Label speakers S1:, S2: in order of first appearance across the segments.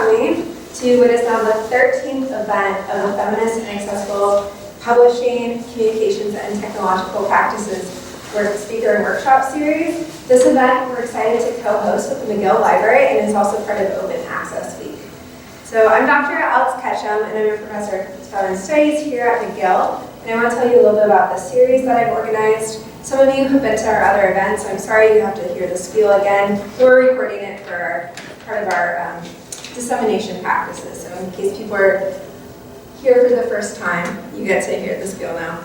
S1: coming to what is now the 13th event of the Feminist and Accessible Publishing, Communications, and Technological Practices Speaker and Workshop Series. This event we're excited to co-host with the McGill Library and is also part of Open Access Week. So I'm Dr. Alex Ketchum, and I'm a professor of Feminist Studies here at McGill. And I want to tell you a little bit about the series that I've organized. Some of you have been to our other events, so I'm sorry you have to hear the spiel again. We're recording it for part of our dissemination practices. So in case people are here for the first time, you get to hear the spiel now.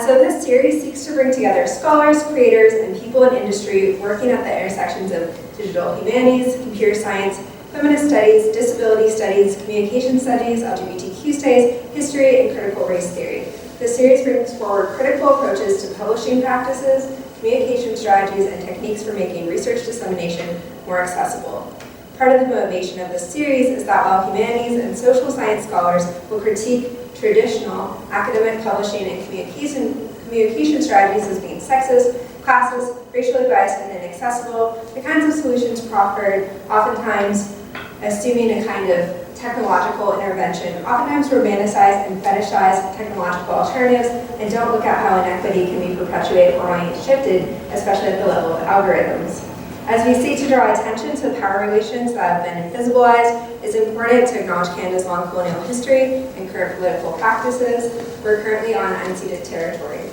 S1: So this series seeks to bring together scholars, creators, and people in industry working at the intersections of digital humanities, computer science, feminist studies, disability studies, communication studies, LGBTQ studies, history, and critical race theory. This series brings forward critical approaches to publishing practices, communication strategies, and techniques for making research dissemination more accessible. Part of the motivation of this series is that while humanities and social science scholars will critique traditional academic publishing and communication strategies as being sexist, classist, racially biased, and inaccessible, the kinds of solutions proffered, oftentimes assuming a kind of technological intervention, oftentimes romanticize and fetishize technological alternatives and don't look at how inequity can be perpetuated or shifted, especially at the level of algorithms. As we seek to draw attention to the power relations that have been invisibilized, it's important to acknowledge Canada's long colonial history and current political practices. We're currently on unceded territory.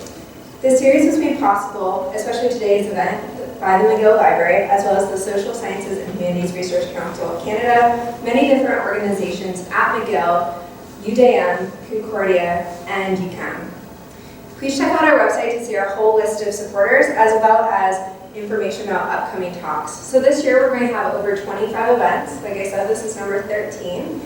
S1: This series was made possible, especially today's event, by the McGill Library, as well as the Social Sciences and Humanities Research Council of Canada, many different organizations at McGill, UDM, Concordia, and UQAM. Please check out our website to see our whole list of supporters, as well as information about upcoming talks. So this year we're going to have over 25 events. Like I said, this is number 13.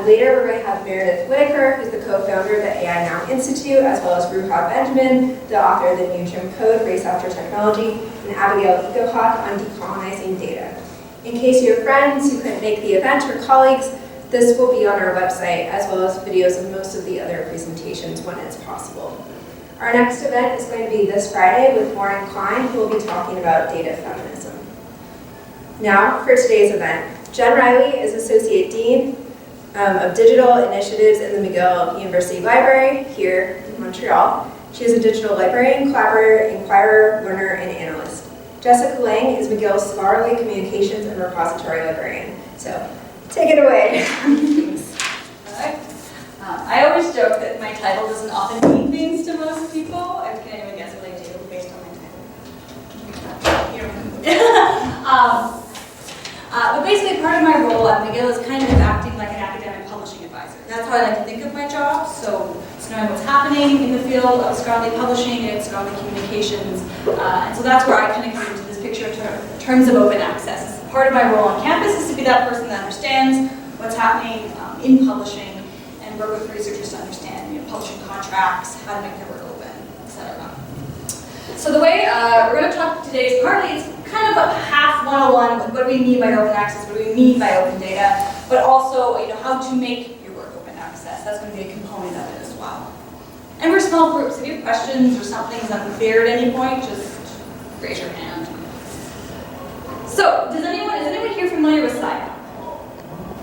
S1: Later we're going to have Meredith Whitaker, who's the co-founder of the AI Now Institute, as well as Ruha Benjamin, the author of the New Jim Code, Race After Technology, and Abigail Ecohawk on decolonizing data. In case you have friends who couldn't make the event or colleagues, this will be on our website, as well as videos of most of the other presentations when it's possible. Our next event is going to be this Friday with Lauren Klein, who will be talking about data feminism. Now, for today's event, Jenn Riley is Associate Dean of Digital Initiatives in the McGill University Library here in Montreal. She is a digital librarian, collaborator, inquirer, learner, and analyst. Jessica Lange is McGill's Scholarly Communications and Repository Librarian. So, take it away.
S2: I always joke that my title doesn't often mean things to most people. I can anyone guess what I do based on my title? But basically, part of my role at McGill is kind of acting like an academic publishing advisor. That's how I like to think of my job. So it's knowing what's happening in the field of scholarly publishing and scholarly communications. And so that's where I kind of come into this picture in terms of open access. Part of my role on campus is to be that person that understands what's happening in publishing and work with researchers to understand publishing contracts, how to make their work open, etc. So the way we're going to talk today is partly, it's kind of a half 101, what do we mean by open access, what do we mean by open data, but also how to make your work open access. That's going to be a component of it as well. And we're small groups. If you have questions or something's unclear at any point, just raise your hand. So, is anyone here familiar with SciHub?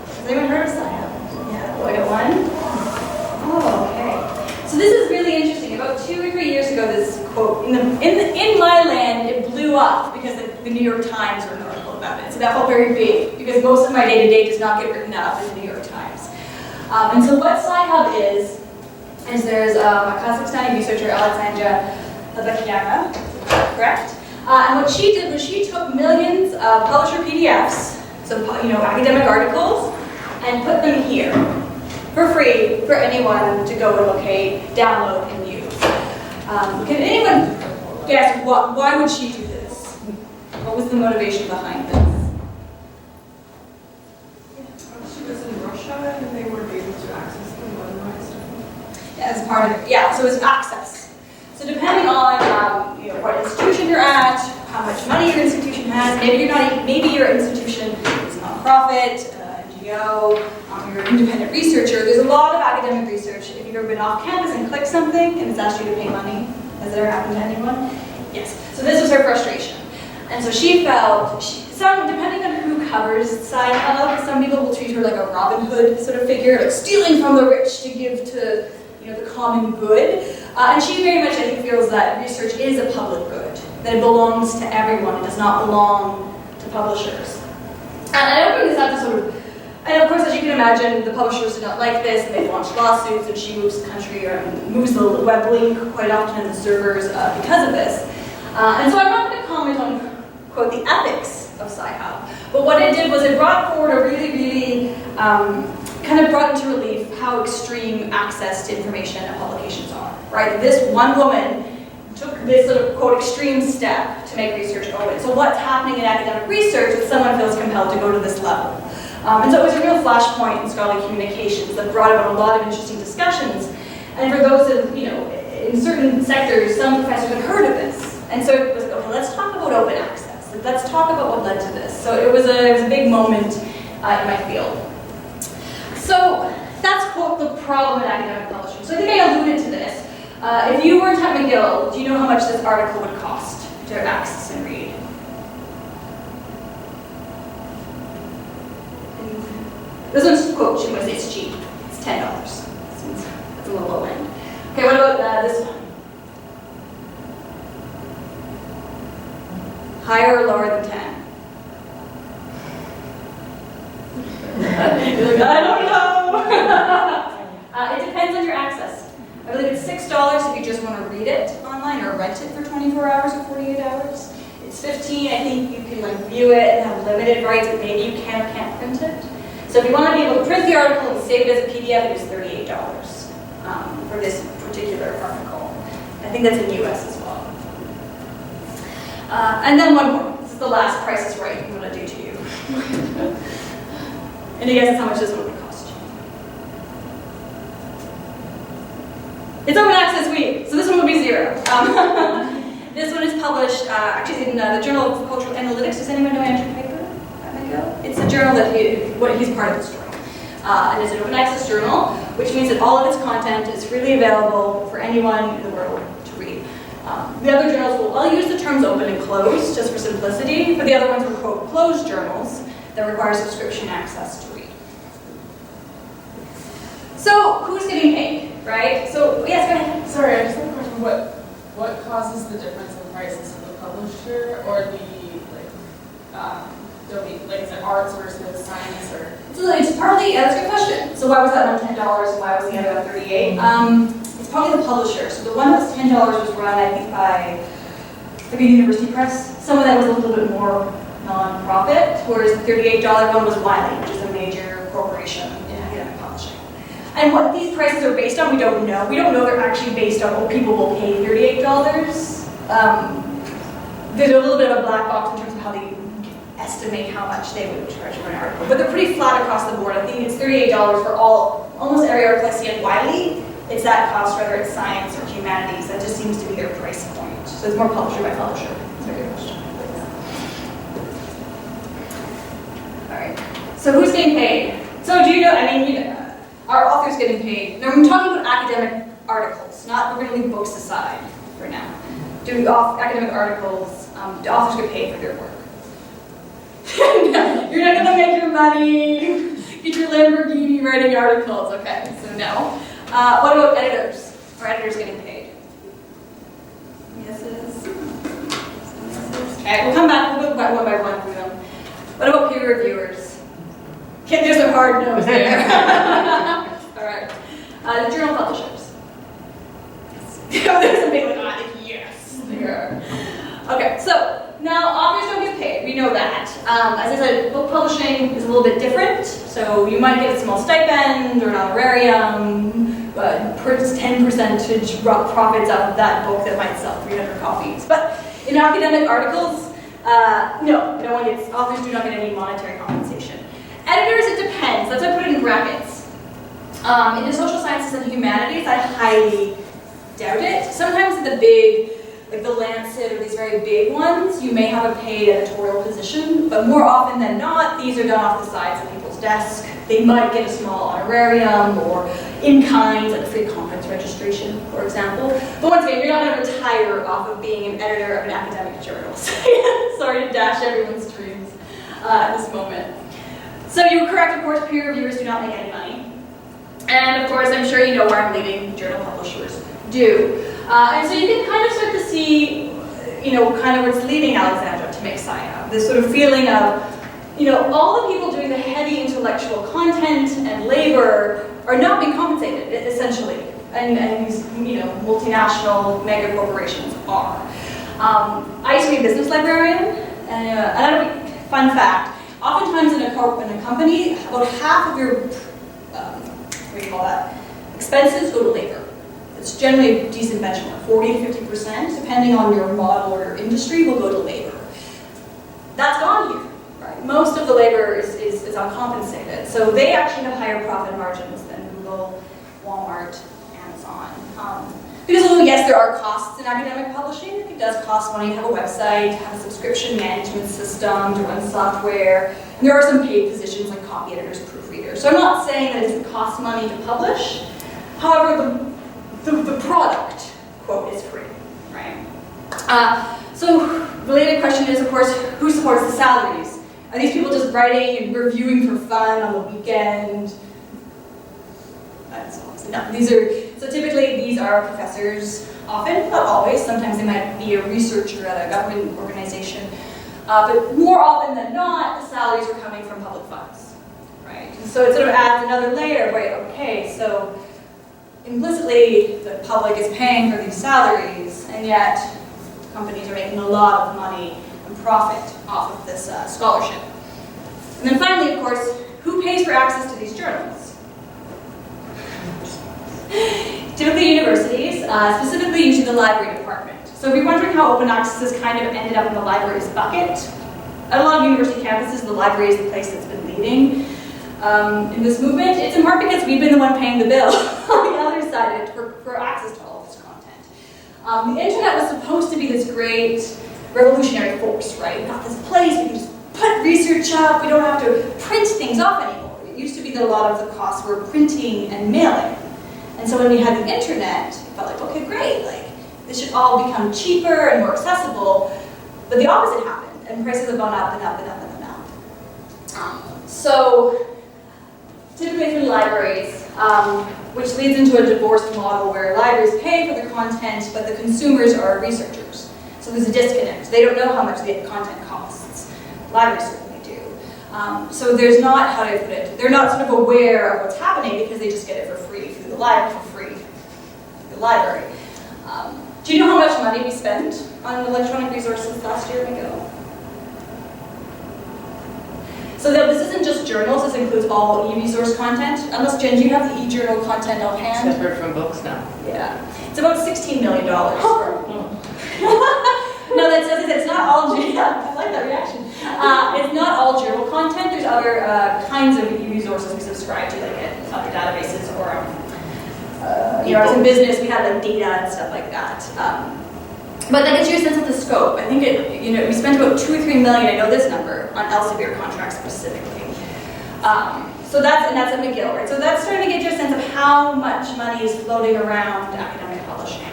S2: Has anyone heard of SciHub? Yeah, oh, I got one. Oh, okay. So this is really interesting. About 2 or 3 years ago, this quote, in my land, it blew up because the New York Times wrote an article about it. So that felt very big because most of my day-to-day does not get written up in the New York Times. And so what SciHub is there's a Kazakhstani researcher, Alexandra Labakiyama, correct? And what she did was she took millions of publisher PDFs, so academic articles, and put them here for free for anyone to go and locate, download, and use. Can anyone guess why would she do this? What was the motivation behind this?
S3: She was in Russia and they weren't able to access them otherwise.
S2: As part of it, yeah. So it's access. So depending on what institution you're at, how much money your institution has, maybe your institution is a nonprofit, NGO, you're an independent researcher. There's a lot of academic research. If you've ever been off campus and clicked something and it's asked you to pay money, has it ever happened to anyone? Yes. So this was her frustration. And so she felt, depending on who covers Sci-Hub. Some people will treat her like a Robin Hood sort of figure, like stealing from the rich to give to the common good. And she very much, I think, feels that research is a public good, that it belongs to everyone. It does not belong to publishers. And I don't bring this up to sort of, and of course, as you can imagine, the publishers do not like this, and they've launched lawsuits, and she moves the country, or moves the web link quite often in the servers because of this. And so I'm not going to comment on, quote, the ethics of Sci-Hub, but what it did was it brought forward a really, kind of brought into relief how extreme access to information and publications are, right? This one woman took this sort of, quote, extreme step to make research open. So what's happening in academic research is someone feels compelled to go to this level. And so it was a real flashpoint in scholarly communications that brought about a lot of interesting discussions. And for those of, in certain sectors, some professors had heard of this. And so it was, okay, let's talk about open access. Let's talk about what led to this. So it was a big moment in my field. So that's, quote, the problem in academic publishing. So I think I alluded to this. If you weren't at McGill, do you know how much this article would cost to access and read? This one's, quote, she might say it's cheap. It's $10. That's a little low end. Okay, what about this one? Higher or lower than 10? You're like, I don't know. It depends on your access. I believe it's $6 if you just want to read it online or rent it for 24 hours or 48 hours. It's $15, I think you can view it and have limited rights, but maybe you can or can't print it. So if you want to be able to print the article and save it as a PDF, it is $38 for this particular article. I think that's in the US as well. And then one more. This is the last Price is Right I'm going to do to you. Any guesses how much this one would cost you? It's Open Access Week, so this one would be $0. This one is published actually in the Journal of Cultural Analytics. Does anyone know Andrew Piper? It's a journal that he's part of this journal. And it's an open access journal, which means that all of its content is freely available for anyone in the world to read. The other journals I'll use the terms open and closed just for simplicity, but the other ones are, quote, closed journals that require subscription access to read. So who's getting paid, right? So yes, go ahead.
S4: Sorry, I just have a question. What causes the difference in prices of the publisher or the domain? Like, is it arts versus science or?
S2: It's partly, that's a good question. So why was that one $10 and why was the other one $38? It's probably the publisher. So the one that was $10 was run, I think, by like a university press. Some of that was a little bit more non-profit, whereas the $38 one was Wiley, which is a major corporation in academic publishing. And what these prices are based on, we don't know. We don't know they're actually based on what people will pay $38. There's a little bit of a black box in terms of how they estimate how much they would charge for an article. But they're pretty flat across the board. I think it's $38 for almost every article I see at Wiley. It's that cost, whether it's science or humanities. That just seems to be their price point. So it's more publisher by publisher. That's a good question. All right. So who's getting paid? So do you know, are authors getting paid? Now I'm talking about academic articles, we're going to leave books aside for now. Do academic articles, do authors get paid for their work? No, you're not going to make your money, get your Lamborghini writing articles, okay, so no. What about editors? Are editors getting paid? Yeses? Okay, we'll come back, we'll go one by one through them. What about peer reviewers? Okay, there's a hard nose there. All right. The journal publishers. There's a big yes. There. Okay, so now authors don't get paid. We know that. As I said, book publishing is a little bit different. So you might get a small stipend or an honorarium, 10% profits out of that book that might sell 300 copies. But in academic articles, authors do not get any monetary compensation. Editors, it depends. That's why I put it in brackets. In the social sciences and humanities, I highly doubt it. Sometimes in the big, like the Lancet or these very big ones, you may have a paid editorial position, but more often than not, these are done off the sides of people's desks. They might get a small honorarium or in kind, like free conference registration, for example. But once again, you're not going to retire off of being an editor of an academic journal. Sorry to dash everyone's dreams. at this moment. So you were correct, of course, peer reviewers do not make any money. And of course, I'm sure you know where I'm leading, journal publishers do. And so you can kind of start to see, kind of what's leading Alexandra to make SciHub. This sort of feeling of, all the people doing the heavy intellectual content and labor are not being compensated, essentially. And these, multinational mega corporations are. I used to be a business librarian, and another fun fact, oftentimes in a company, about half of your, expenses go to labor. It's generally a decent benchmark, 40 to 50%, depending on your model or your industry, will go to labor. That's gone here, right? Most of the labor is uncompensated. So they actually have higher profit margins than Google, Walmart, Amazon. Because although yes, there are costs in academic publishing, it does cost money to have a website, to have a subscription management system, to run software, and there are some paid positions like copy editors, proofreaders. So I'm not saying that it doesn't cost money to publish. However, the product, quote, is free, right? So related question is, of course, who supports the salaries? Are these people just writing and reviewing for fun on the weekend? No, so typically these are professors, often, not always, sometimes they might be a researcher at a government organization, but more often than not, the salaries are coming from public funds, right? And so it sort of adds another layer, right, okay, so implicitly the public is paying for these salaries, and yet companies are making a lot of money and profit off of this scholarship. And then finally, of course, who pays for access to these journals? Typically universities, specifically usually the library department. So if you're wondering how open access has kind of ended up in the library's bucket, at a lot of university campuses, the library is the place that's been leading in this movement. It's in part because we've been the one paying the bill on the other side for access to all of this content. The internet was supposed to be this great revolutionary force, right? We got this place, we can just put research up, we don't have to print things off anymore. It used to be that a lot of the costs were printing and mailing. And so when we had the internet, it felt like, okay, great, like this should all become cheaper and more accessible. But the opposite happened, and prices have gone up and up and up and up. So typically through libraries, which leads into a divorced model where libraries pay for the content, but the consumers are researchers. So there's a disconnect. They don't know how much the content costs. Libraries certainly do. So there's not, how do I put it, they're not sort of aware of what's happening because they just get it for free through the library, Do you know how much money we spent on electronic resources last year and ago? So this isn't just journals, this includes all e-resource content. Unless, Jen, do you have the e-journal content offhand?
S5: Separate from books now.
S2: Yeah. It's about $16 million. No, that's it's not all, yeah, I like that reaction. It's not all journal content. There's other kinds of e-resources we subscribe to, like other databases or, as in business, we have like data and stuff like that. But that gives you a sense of the scope. I think we spent about $2 or $3 million, I know this number, on Elsevier contracts specifically. So that's at McGill, right? So that's starting to get you a sense of how much money is floating around academic publishing.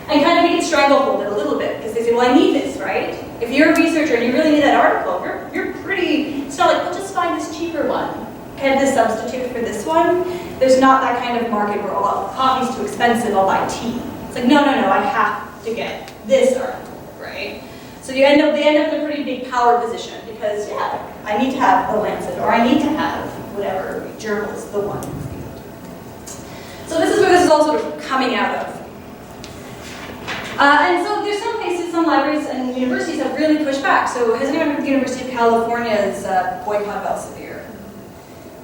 S2: And kind of you can stranglehold it a little bit, because they say, well, I need this, right? If you're a researcher and you really need that article, you're pretty, it's not like, well, just find this cheaper one. Can this substitute for this one? There's not that kind of market where, well, coffee's too expensive, I'll buy tea. It's like, no, I have to get this article, right? So they end up in a pretty big power position because, yeah, I need to have the Lancet, or I need to have whatever journal is the one. So this is where this is all sort of coming out of. And so there's some places, some libraries and universities have really pushed back. So has anyone heard of the University of California's boycott of Elsevier?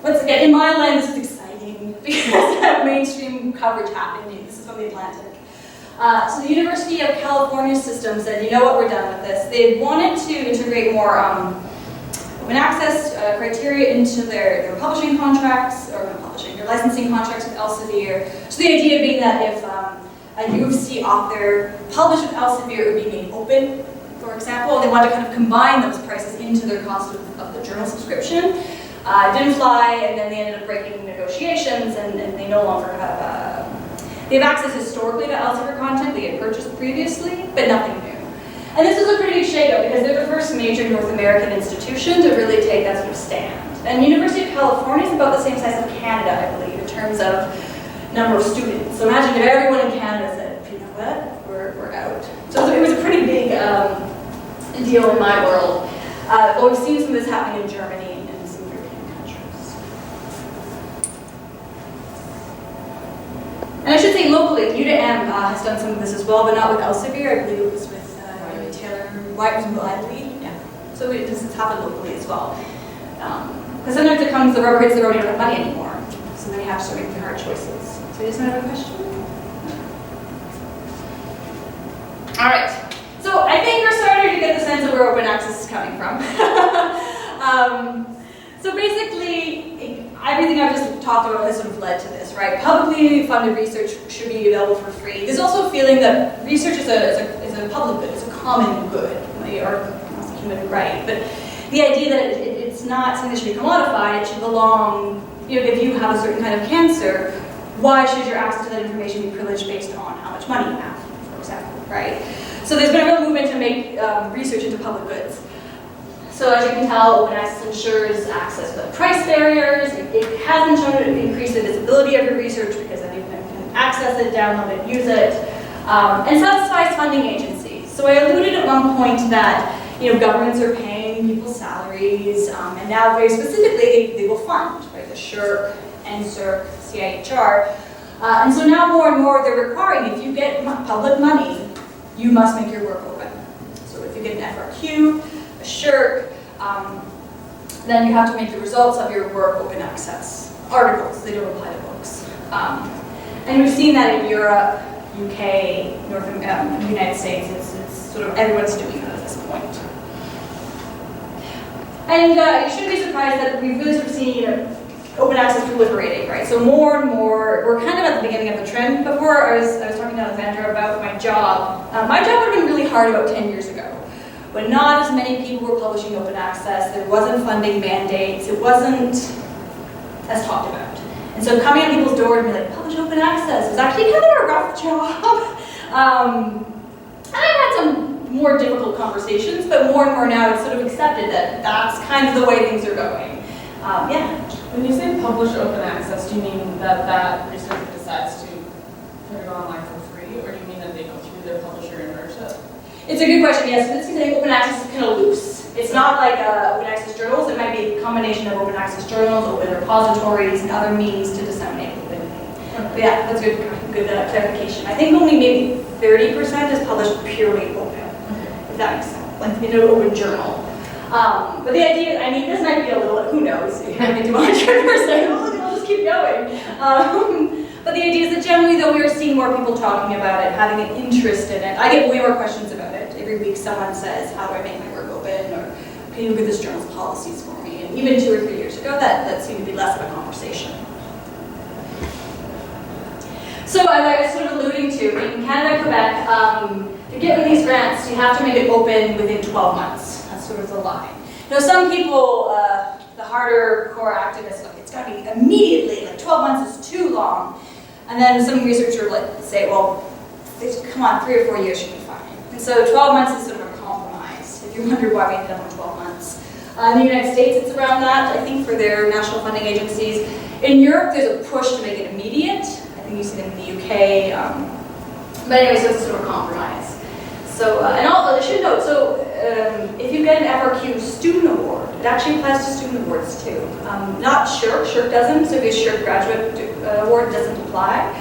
S2: Once again, in my land, this is exciting because mainstream coverage happening. This is from the Atlantic. So the University of California system said, you know what, we're done with this. They wanted to integrate more open access criteria into their publishing contracts, or not publishing, their licensing contracts with Elsevier. So the idea being that if a U of C author published with Elsevier, it would be made open, for example, and they wanted to kind of combine those prices into their cost of the journal subscription. It didn't fly, and then they ended up breaking negotiations, and they no longer have, they have access historically to Elsevier content they had purchased previously, but nothing new. And this was a pretty big shakeup because they're the first major North American institution to really take that sort of stand. And University of California is about the same size of Canada, I believe, in terms of number of students. So imagine if everyone in Canada said, you know what, we're out. So it was a pretty big deal in my world. But we've seen some of this happening in Germany and some European countries. And I should say locally, UTM has done some of this as well, but not with Elsevier. I believe it was with Taylor, White was Wiley. Yeah. So this has happened locally as well. Because sometimes it comes, the rubber hits the road, you don't have money anymore. So then you have to start making hard choices. So does anyone have a question? All right. So I think we're starting to get the sense of where open access is coming from. So basically, everything I've just talked about has sort of led to this, right? Publicly funded research should be available for free. There's also a feeling that research is a public good, it's a common good, or it's a human right. But the idea that it's not something that should be commodified, it should belong, you know, if you have a certain kind of cancer, why should your access to that information be privileged based on how much money you have, for example, right? So there's been a real movement to make research into public goods. So as you can tell, open access ensures access without price barriers. It hasn't shown to increase the visibility of your research because then you can access it, download it, use it, and satisfies funding agencies. So I alluded at one point that governments are paying people's salaries, and now very specifically they will fund, right? The SSHRC, NSERC, CIHR. And so now more and more they're requiring, if you get public money, you must make your work open. So if you get an FRQ, a SSHRC, then you have to make the results of your work open access. Articles, they don't apply to books. And we've seen that in Europe, UK, United States, it's sort of everyone's doing it at this point. And you shouldn't be surprised that we've really sort of seen open access proliferating, right? So more and more, we're kind of at the beginning of the trend. Before I was talking to Alexandra about my job. My job would have been really hard about 10 years ago, when not as many people were publishing open access, there wasn't funding mandates, it wasn't as talked about. And so coming at people's doors and be like, publish open access was actually kind of a rough job. And I've had some more difficult conversations, but more and more now it's sort of accepted that that's kind of the way things are going. Yeah.
S4: When you say publish open access, do you mean that researcher decides to put it online for free, or do you mean that they go through their publisher and merge it?
S2: It's a good question, yes. This is open access is kind of loose. It's not like open access journals. It might be a combination of open access journals, open repositories, and other means to disseminate openly. But yeah, that's good clarification. I think only maybe 30% is published purely open, if that makes sense, like in an open journal. But the idea, I mean, this might be a little, who knows, you might do 100%, we'll just keep going. But the idea is that generally, though, we are seeing more people talking about it, having an interest in it. I get way more questions about it. Every week someone says, how do I make my work open? Or can you look at this journal's policies for me? And even 2 or 3 years ago, that seemed to be less of a conversation. So as I was sort of alluding to, in Canada and Quebec, to get one of these grants, you have to make it open within 12 months. That's sort of the line. Now, some people, the harder core activists, like, it's got to be immediately, like 12 months is too long. And then some researchers say, well, come on, 3 or 4 years should be fine. And so 12 months is sort of a compromise, if you wonder why we ended up with 12 months. In the United States, it's around that, I think, for their national funding agencies. In Europe, there's a push to make it immediate. I think you see them in the UK. But anyway, so it's sort of a compromise. So, and also, I should note, so if you get an FRQ student award, it actually applies to student awards too. Not SSHRC doesn't, so if you have a SSHRC graduate award, it doesn't apply.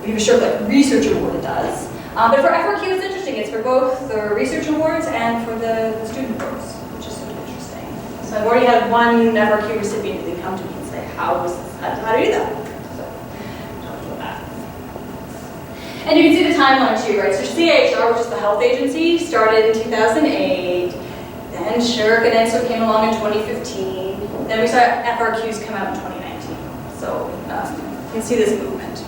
S2: If you have a SSHRC like research award, it does. But for FRQ, it's interesting. It's for both the research awards and for the student awards, which is sort of interesting. So I've already had one FRQ recipient really come to me and say, how do you do that? And you can see the timeline too, right? So CIHR, which is the health agency, started in 2008. Then SSHRC and NSERC came along in 2015. Then we saw FRQs come out in 2019. So you can see this movement.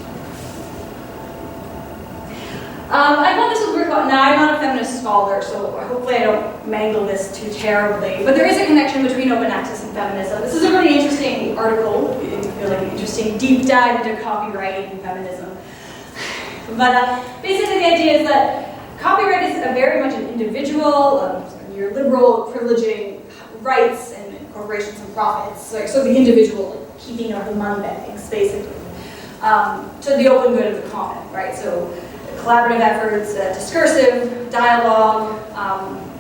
S2: I thought this was worthwhile. Now, I'm not a feminist scholar, so hopefully I don't mangle this too terribly. But there is a connection between open access and feminism. This is a really interesting article. It feel like an interesting deep dive into copyright and feminism. But basically the idea is that Copyright is very much an individual, your liberal privileging rights and corporations and profits. So the individual keeping of the money bags, basically, to the open good of the common, right? So collaborative efforts, discursive dialogue.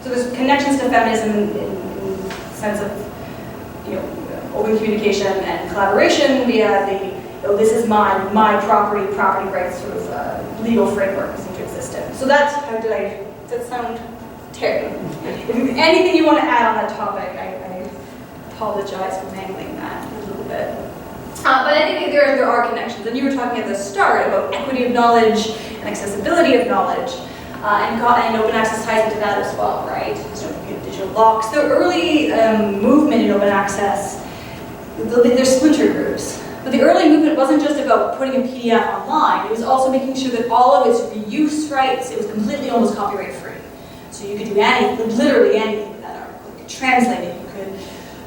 S2: So there's connections to feminism in the sense of, open communication and collaboration via the, this is my property rights sort of legal framework seem to exist in. So that's, does that sound terrible? If anything you want to add on that topic, I apologize for mangling that a little bit. But I think there are connections, and you were talking at the start about equity of knowledge and accessibility of knowledge, and open access ties into that as well, right? So digital locks. The early movement in open access, there's splinter groups. But the early movement wasn't just about putting a PDF online, it was also making sure that all of its reuse rights, it was completely almost copyright free. So you could do anything, literally anything with that article. You could translate it, you could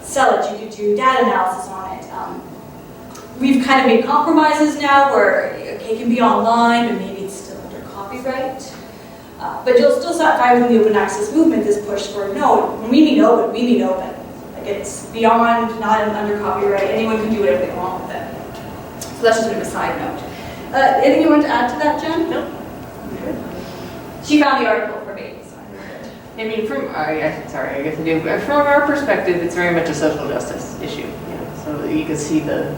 S2: sell it, you could do data analysis on it. We've kind of made compromises now where, okay, it can be online, but maybe it's still under copyright. But you'll still find within the open access movement this push for, no, when we mean open, we mean open. Like it's beyond, not under copyright, anyone can do whatever they want with it. So that's just a bit of a side note. Anything you want to add to that, Jen?
S3: No.
S2: She found the article for me. So
S5: I mean, I guess I do. From our perspective, it's very much a social justice issue. So you can see the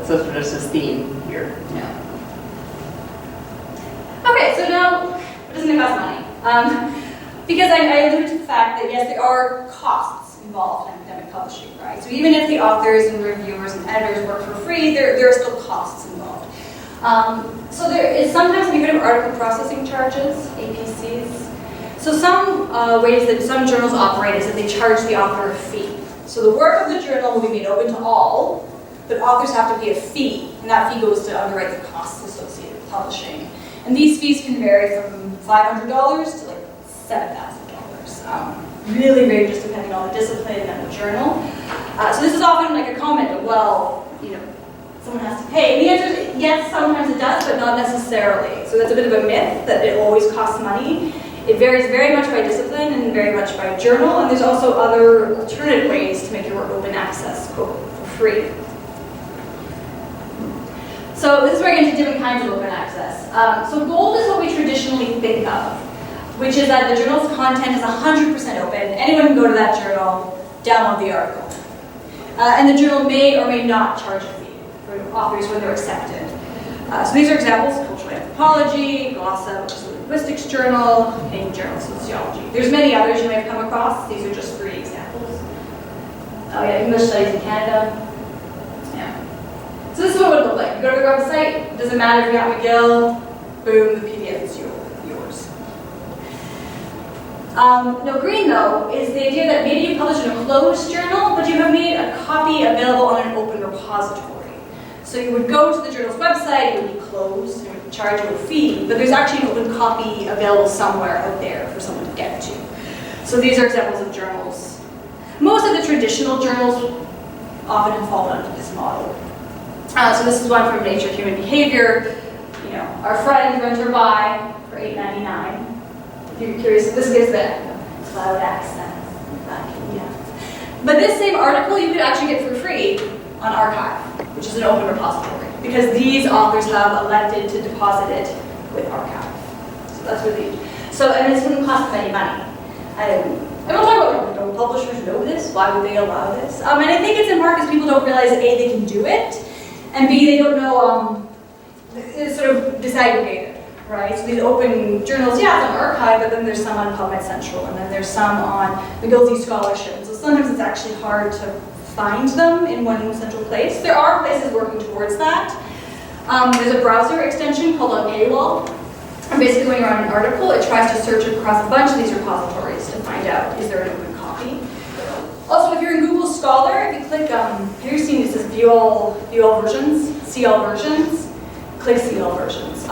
S5: social justice theme here.
S2: Yeah. Okay, so now, what doesn't it cost money? Because I alluded to the fact that yes, there are costs involved in academic publishing, right? So even if the authors and reviewers and editors work for free, there are still costs involved. So there is sometimes, have you heard of article processing charges, APCs? So some ways that some journals operate is that they charge the author a fee. So the work of the journal will be made open to all, but authors have to pay a fee, and that fee goes to underwrite the costs associated with publishing. And these fees can vary from $500 to like $7,000. Really ranges depending on the discipline and the journal. So this is often like a comment of, well, someone has to pay. And the answer is yes, sometimes it does, but not necessarily. So that's a bit of a myth that it always costs money. It varies very much by discipline and very much by journal, and there's also other alternative ways to make your work open access, quote, for free. So this is where I get into different kinds of open access. So gold is what we traditionally think of, which is that the journal's content is 100% open. Anyone can go to that journal, download the article. And the journal may or may not charge a fee for authors when they're accepted. So these are examples: Cultural Anthropology, Glossa, which is a linguistics journal, Canadian Journal of Sociology. There's many others you may have come across. These are just 3 examples. Oh yeah, English Studies in Canada. Yeah. So this is what it would look like. You go to the website, it doesn't matter if you're at McGill, boom, the PDF is yours. No, green though, is the idea that maybe you publish in a closed journal, but you have made a copy available on an open repository. So you would go to the journal's website, it would be closed, it would charge you a fee, but there's actually an open copy available somewhere out there for someone to get to. So these are examples of journals. Most of the traditional journals often have fallen under this model. So this is one from Nature Human Behavior. Our friend Rent or Buy for $8.99. If you're curious, this gives the cloud access. Yeah. But this same article you could actually get for free on Archive, which is an open repository, because these authors have elected to deposit it with Archive. So that's really, and this wouldn't cost them any money. I don't talk about, don't publishers know this? Why would they allow this? And I think it's in part because people don't realize that A, they can do it, and B, they don't know, it's sort of disaggregated, right? So these open journals, yeah, it's on Archive, but then there's some on PubMed Central, and then there's some on McGill's Scholarship. So sometimes it's actually hard to find them in one central place. There are places working towards that. There's a browser extension called Paywall. And basically when you're on an article, it tries to search across a bunch of these repositories to find out, is there an open copy? Also, if you're in Google Scholar, if you click, have you seen it says view all versions, see all versions? Click see all versions.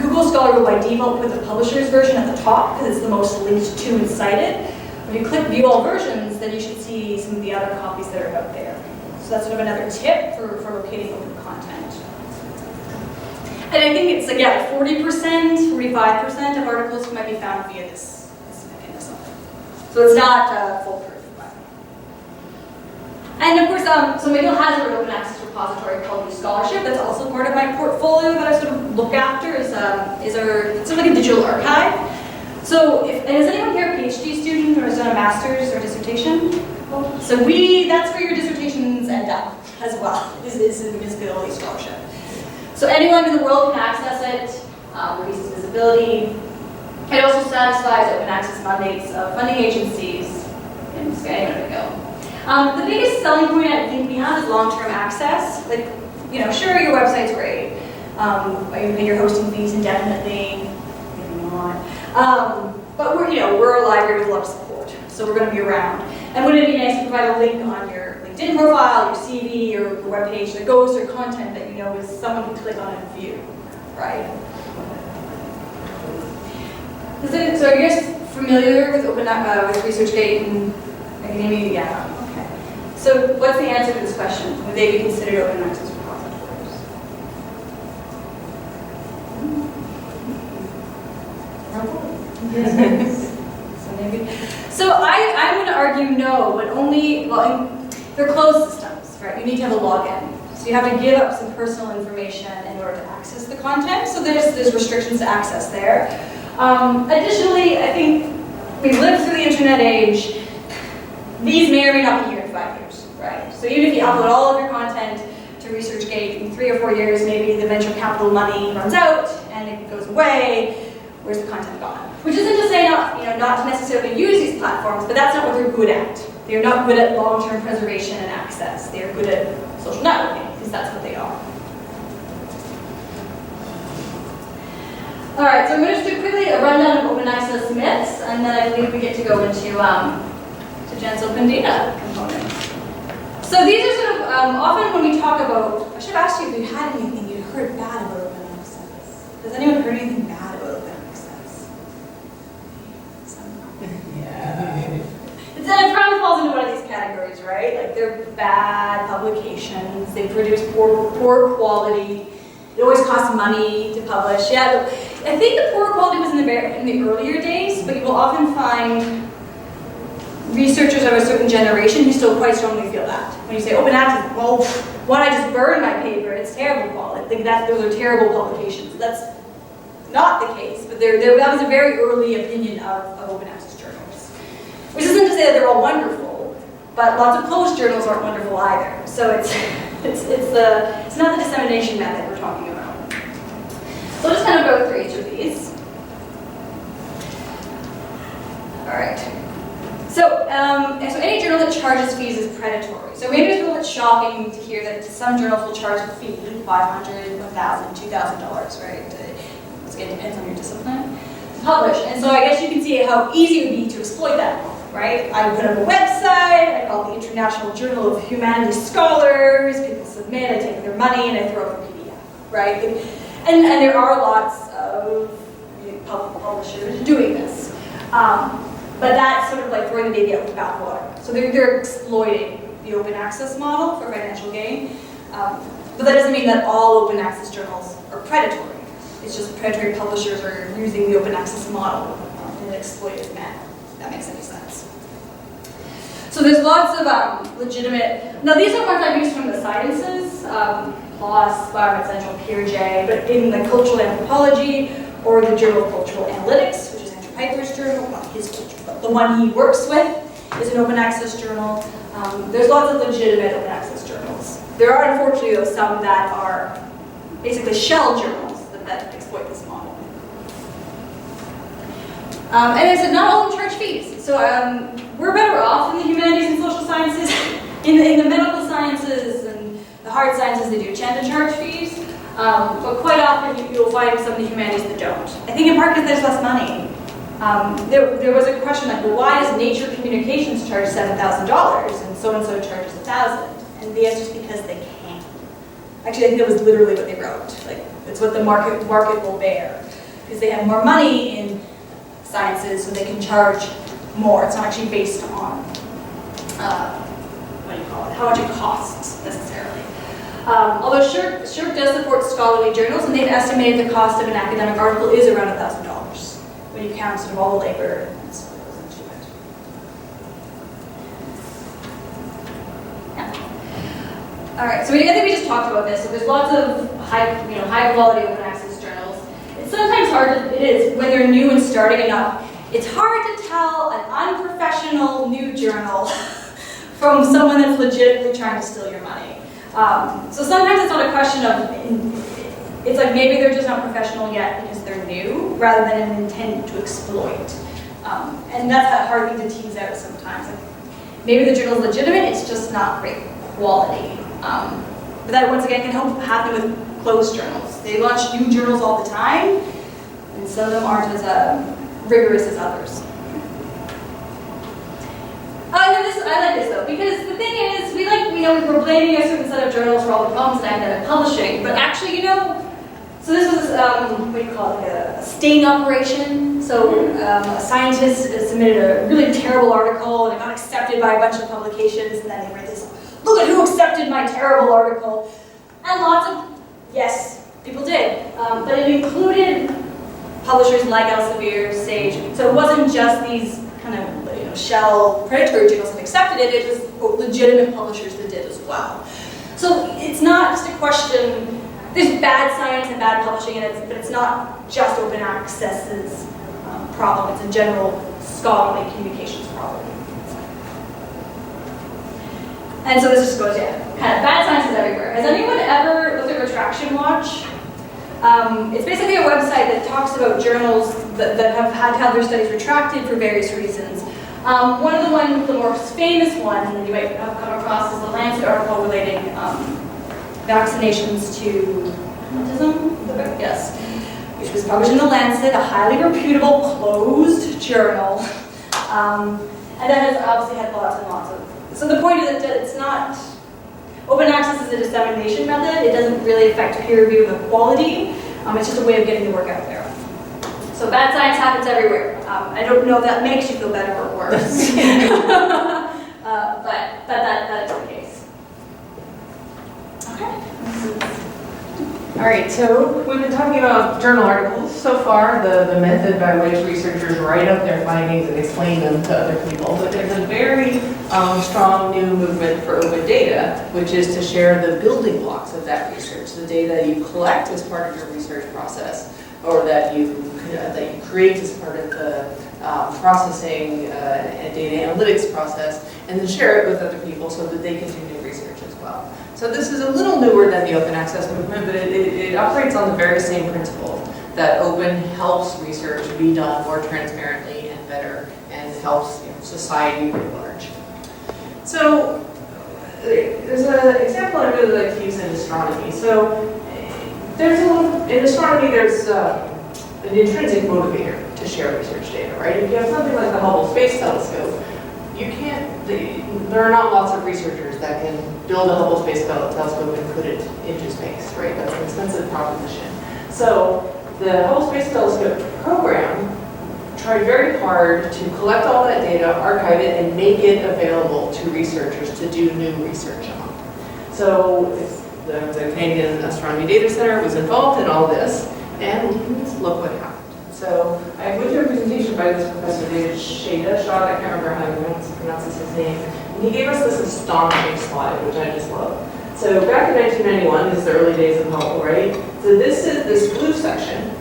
S2: Google Scholar will by default put the publisher's version at the top because it's the most linked to and cited. When you click view all versions, then you should see some of the other copies that are out there. So that's sort of another tip for locating open content. And I think it's, again, 40%, 45% of articles might be found via this mechanism. So it's not foolproof. And of course, so McGill has an open access repository called eScholarship. That's also part of my portfolio that I sort of look after. Is it's sort of like a digital archive. So, and is anyone here a PhD student or has done a master's or dissertation? So that's where your dissertations end up as well. Is in McGill eScholarship. So anyone in the world can access it. Releases visibility. It also satisfies open access mandates of funding agencies in Spain and McGill. The biggest selling point I think we have is long-term access. Like, sure, your website's great. You pay your hosting fees indefinitely, maybe not. But we're a library with a lot of support, so we're going to be around. And wouldn't it be nice to provide a link on your LinkedIn profile, your CV, or your webpage that goes to content that is someone can click on and view, right? So are you guys familiar with with ResearchGate and academia? Yeah. So what's the answer to this question? Would they be considered open access repositories? So I'm going to argue no, but only, they're closed systems, right? You need to have a login. So you have to give up some personal information in order to access the content. So there's restrictions to access there. Additionally, I think we live through the internet age. These may or may not be here in 5 years, right? So even if you upload all of your content to ResearchGate in 3 or 4 years, maybe the venture capital money runs out and it goes away. Where's the content gone? Which isn't to say not to necessarily use these platforms, but that's not what they're good at. They're not good at long-term preservation and access. They're good at social networking, because that's what they are. All right, so I'm going to just do quickly a rundown of open access myths, and then I believe we get to go into Jenn's open data component. So these are sort of, often when we talk about, I should have asked you if you had anything you'd heard bad about open access. Has anyone heard anything bad about open access? Yeah. It probably falls into one of these categories, right? Like they're bad publications, they produce poor quality, it always costs money to publish. Yeah, I think the poor quality was in the earlier days, but you will often find researchers of a certain generation who still quite strongly feel that. When you say open access, well, why don't I just burn my paper? It's terrible quality. Those are terrible publications. That's not the case, but that was a very early opinion of open access journals. Which isn't to say that they're all wonderful, but lots of closed journals aren't wonderful either. So it's not the dissemination method we're talking about. So I'll just kind of go through each of these. All right. So any journal that charges fees is predatory. So maybe it's a little bit shocking to hear that some journals will charge a fee, $500, $1,000, $2,000, right? It depends on your discipline to publish. And so I guess you can see how easy it would be to exploit that model, right? I put up a website, I call it the International Journal of Humanities Scholars, people submit, I take their money, and I throw up a PDF, right? And there are lots of publishers doing this. But that's sort of like throwing the baby out with the bathwater. So they're exploiting the open access model for financial gain. But that doesn't mean that all open access journals are predatory. It's just predatory publishers are using the open access model in an exploitative manner, if that makes any sense. So there's lots of legitimate, now these are ones I've used from the sciences, PLOS, Environment Central, PeerJ, but in the cultural anthropology or the Journal of Cultural Analytics, which is Andrew Piper's journal, not his culture, but the one he works with is an open access journal. There's lots of legitimate open access journals. There are unfortunately though some that are basically shell journals that exploit this model. And I said not all of them charge fees. So we're better off in the humanities and social sciences. In the medical sciences and the hard sciences, they do tend to charge fees. But quite often you'll find some of the humanities that don't. I think in part because there's less money. There was a question like, well, why does Nature Communications charge $7,000 and so-and-so charges $1,000? And the answer is because they can. Actually, I think that was literally what they wrote. Like, it's what the market will bear. Because they have more money in sciences, so they can charge more. It's not actually based on, what do you call it, how much it costs, necessarily. Although SSHRC does support scholarly journals, and they've estimated the cost of an academic article is around $1,000 when you count sort of all the labor and stuff that goes into it. Yeah. All right, so I think we just talked about this. So there's lots of high quality open access journals. It's sometimes hard. It is when they're new and starting up. It's hard to tell an unprofessional new journal from someone that's legitimately trying to steal your money. So sometimes it's not a question of, it's like maybe they're just not professional yet because they're new, rather than an intent to exploit. And that's that hard thing to tease out sometimes. Like, maybe the journal's legitimate, it's just not great quality. But that once again can happen with closed journals. They launch new journals all the time, and some of them aren't as rigorous as others. I like this though, because the thing is, we're blaming a certain set of journals for all the problems in academic publishing, but actually, so this was, what do you call it, a sting operation. So a scientist submitted a really terrible article, and it got accepted by a bunch of publications, and then they read this, look at who accepted my terrible article. And lots of, yes, people did, but it included publishers like Elsevier, Sage, so it wasn't just these kind of shell predatory journals that accepted it, it was legitimate publishers that did as well. So it's not just a question, there's bad science and bad publishing in it, but it's not just open access's problem, it's a general scholarly communications problem. And so this just goes, kind of bad science is everywhere. Has anyone ever looked at Retraction Watch? It's basically a website that talks about journals that have had to have their studies retracted for various reasons. One of the most famous ones that you might have come across is the Lange article relating vaccinations to autism, yes, which was published in the Lancet, a highly reputable closed journal, and that has obviously had lots and lots of. So the point is that it's not. Open access is a dissemination method. It doesn't really affect peer review of the quality. It's just a way of getting the work out there. So bad science happens everywhere. I don't know if that makes you feel better or worse. but that is the case. Okay.
S5: All right, so we've been talking about journal articles so far, the method by which researchers write up their findings and explain them to other people, but there's a very strong new movement for open data, which is to share the building blocks of that research, the data you collect as part of your research process, or that you create as part of the processing and data analytics process, and then share it with other people so that they can do new research as well. So this is a little newer than the open access movement, but it operates on the very same principle that open helps research be done more transparently and better, and helps society at large. So there's an example I really like to use in astronomy. So in astronomy, there's an intrinsic motivator to share research data, right? If you have something like the Hubble Space Telescope, there are not lots of researchers that can build a Hubble Space Telescope and put it into space, right? That's an expensive proposition. So the Hubble Space Telescope program tried very hard to collect all that data, archive it, and make it available to researchers to do new research on. So the Canadian Astronomy Data Center was involved in all this, and look what happened. So I went to a presentation by this professor, David Shada, I can't remember how he pronounces his name, and he gave us this astonishing slide, which I just love. So back in 1991, this is the early days of Hubble, right? So this blue section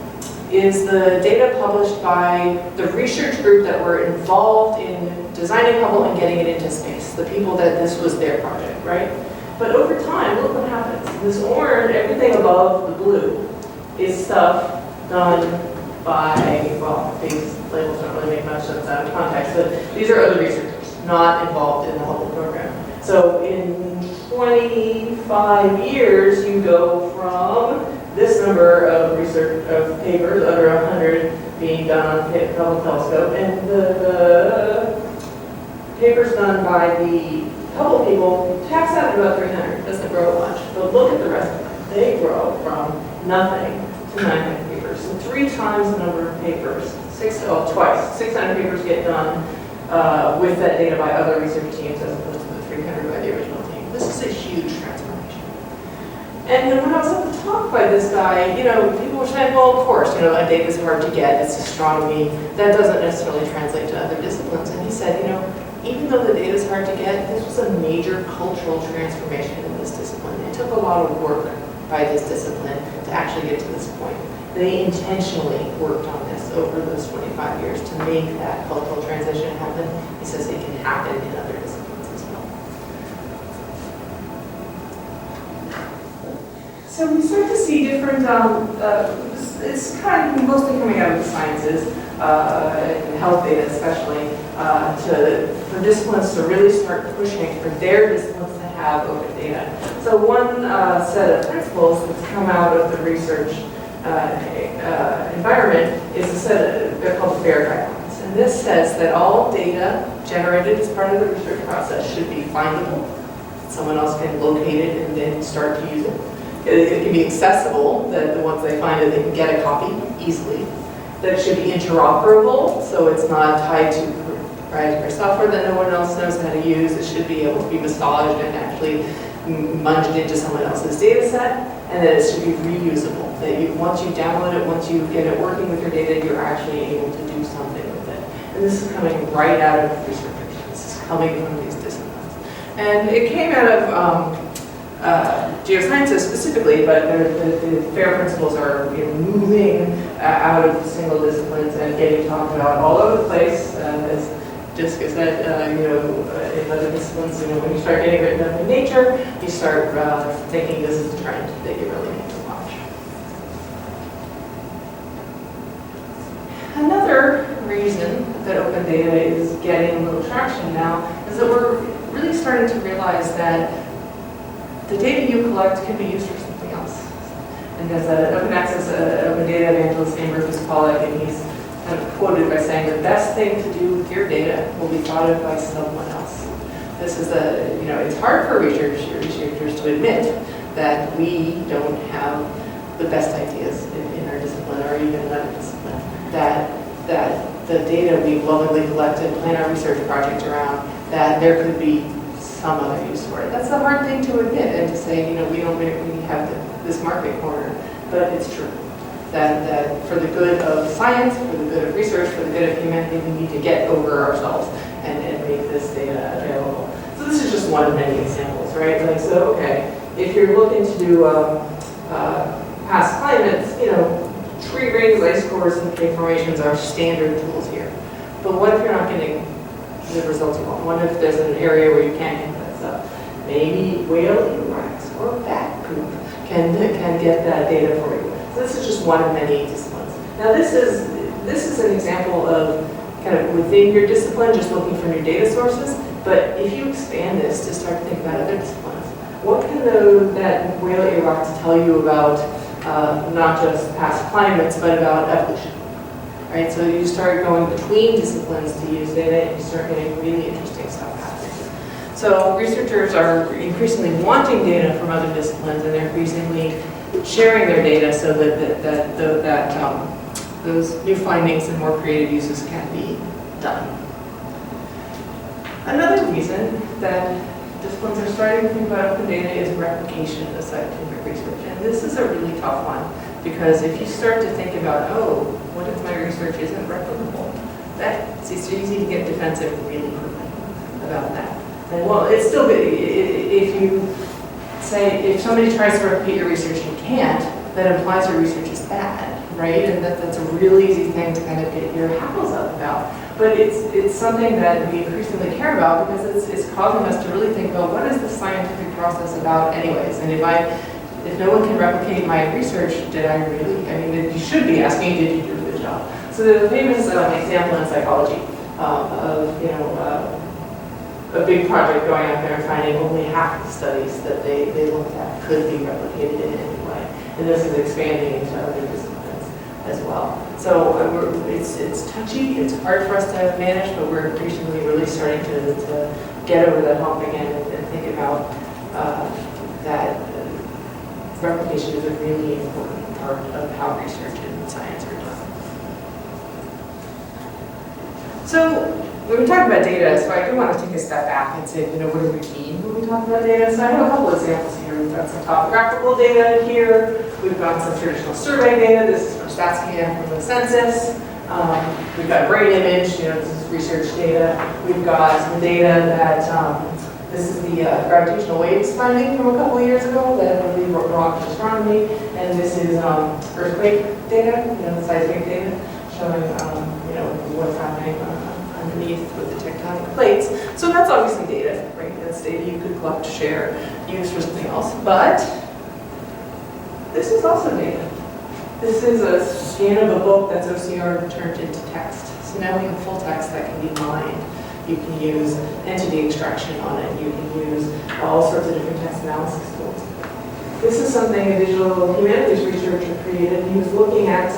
S5: is the data published by the research group that were involved in designing Hubble and getting it into space, the people that this was their project, right? But over time, look what happens. This orange, everything above the blue, is stuff done by, well, these labels don't really make much sense out of context, but these are other researchers not involved in the Hubble program. So in 25 years, you go from this number of research of papers, under 100 being done on the Hubble telescope, and the papers done by the Hubble people tax out at about 300. Doesn't grow much, but look at the rest of them. They grow from nothing to 900 papers, and 3 times the number of papers. Twice. 600 papers get done with that data by other research teams as opposed to the 300 by the original team. This is a huge transformation. And when I was at the talk by this guy, people were saying, well, of course, data is hard to get, it's astronomy, that doesn't necessarily translate to other disciplines. And he said, even though the data is hard to get, this was a major cultural transformation in this discipline. It took a lot of work by this discipline to actually get to this point. They intentionally worked on this over those 25 years to make that cultural transition happen. He says it can happen in other disciplines as well. So we start to see different, it's kind of mostly coming out of the sciences, and health data especially, for disciplines to really start pushing for their disciplines to have open data. So one set of principles that's come out of the research environment is a set of, they're called FAIR guidelines. And this says that all data generated as part of the research process should be findable. Someone else can locate it and then start to use it. It can be accessible, that the ones they find, that they can get a copy easily. That it should be interoperable, so it's not tied to proprietary software that no one else knows how to use. It should be able to be massaged and actually munged into someone else's data set, and that it should be reusable. That once you download it, once you get it working with your data, you're actually able to do something with it. And this is coming right out of researchers. This is coming from these disciplines. And it came out of geosciences specifically, but the FAIR principles are moving out of single disciplines and getting talked about all over the place. As Jessica said, in other disciplines, when you start getting written up in Nature, you start thinking this is a trend that you really need to watch. Another reason that open data is getting a little traction now is that we're really starting to realize that the data you collect can be used for something else. And there's an open access, open data evangelist named Rufus Pollack, and he's kind of quoted by saying the best thing to do with your data will be thought of by someone else. This is it's hard for researchers to admit that we don't have the best ideas in our discipline or even another discipline. That the data we've lovingly collected, plan our research project around, that there could be some other use for it. That's a hard thing to admit and to say, we don't really have this market corner, but it's true. That for the good of science, for the good of research, for the good of humanity, we need to get over ourselves and make this data available. So this is just one of many examples, right? If you're looking to do past climates, tree rings, ice cores, and cave formations are standard tools here. But what if you're not getting the results you want? What if there's an area where you can't get that stuff? Maybe whale earwax or bat poop can get that data for you. So this is just one of many disciplines. Now this is an example of kind of within your discipline, just looking for new data sources. But if you expand this to start to think about other disciplines, what can that whale earwax tell you about not just past climates, but about evolution? Right, so you start going between disciplines to use data, and you start getting really interesting stuff happening. So researchers are increasingly wanting data from other disciplines, and they're increasingly sharing their data so that those new findings and more creative uses can be done. Another reason that disciplines are starting to think about open data is replication of scientific research, and this is a really tough one. Because if you start to think about, what if my research isn't replicable? It's easy to get defensive really quickly about that. And well, it's still good. If you say, if somebody tries to replicate your research and you can't, that implies your research is bad, right? And that's a really easy thing to kind of get your hackles up about. But it's something that we increasingly care about because it's causing us to really think, well, what is the scientific process about anyways? And if no one can replicate my research, did I really? You should be asking, did you do a good job? So there's a famous example in psychology of a big project going out there and finding only half the studies that they looked at could be replicated in any way. And this is expanding into other disciplines as well. So it's touchy, it's hard for us to manage, but we're increasingly really starting to get over that hump again and think about that. Replication is a really important part of how research and science are done. So when we talk about data, so I do want to take a step back and say, what do we mean when we talk about data? So I have a couple examples here we've got some topographical data here. We've got some traditional survey data. This is from StatsCan from the census. We've got brain image, this is research data. We've got some data that, this is the gravitational waves finding from a couple of years ago that I believe rocked astronomy. And this is earthquake data, the seismic data showing, what's happening underneath with the tectonic plates. So that's obviously data, right? That's data you could collect, share, use for something else. But this is also data. This is a scan of a book that's OCR turned into text. So now we have full text that can be mined. You can use entity extraction on it. You can use all sorts of different text analysis tools. This is something a digital humanities researcher created. He was looking at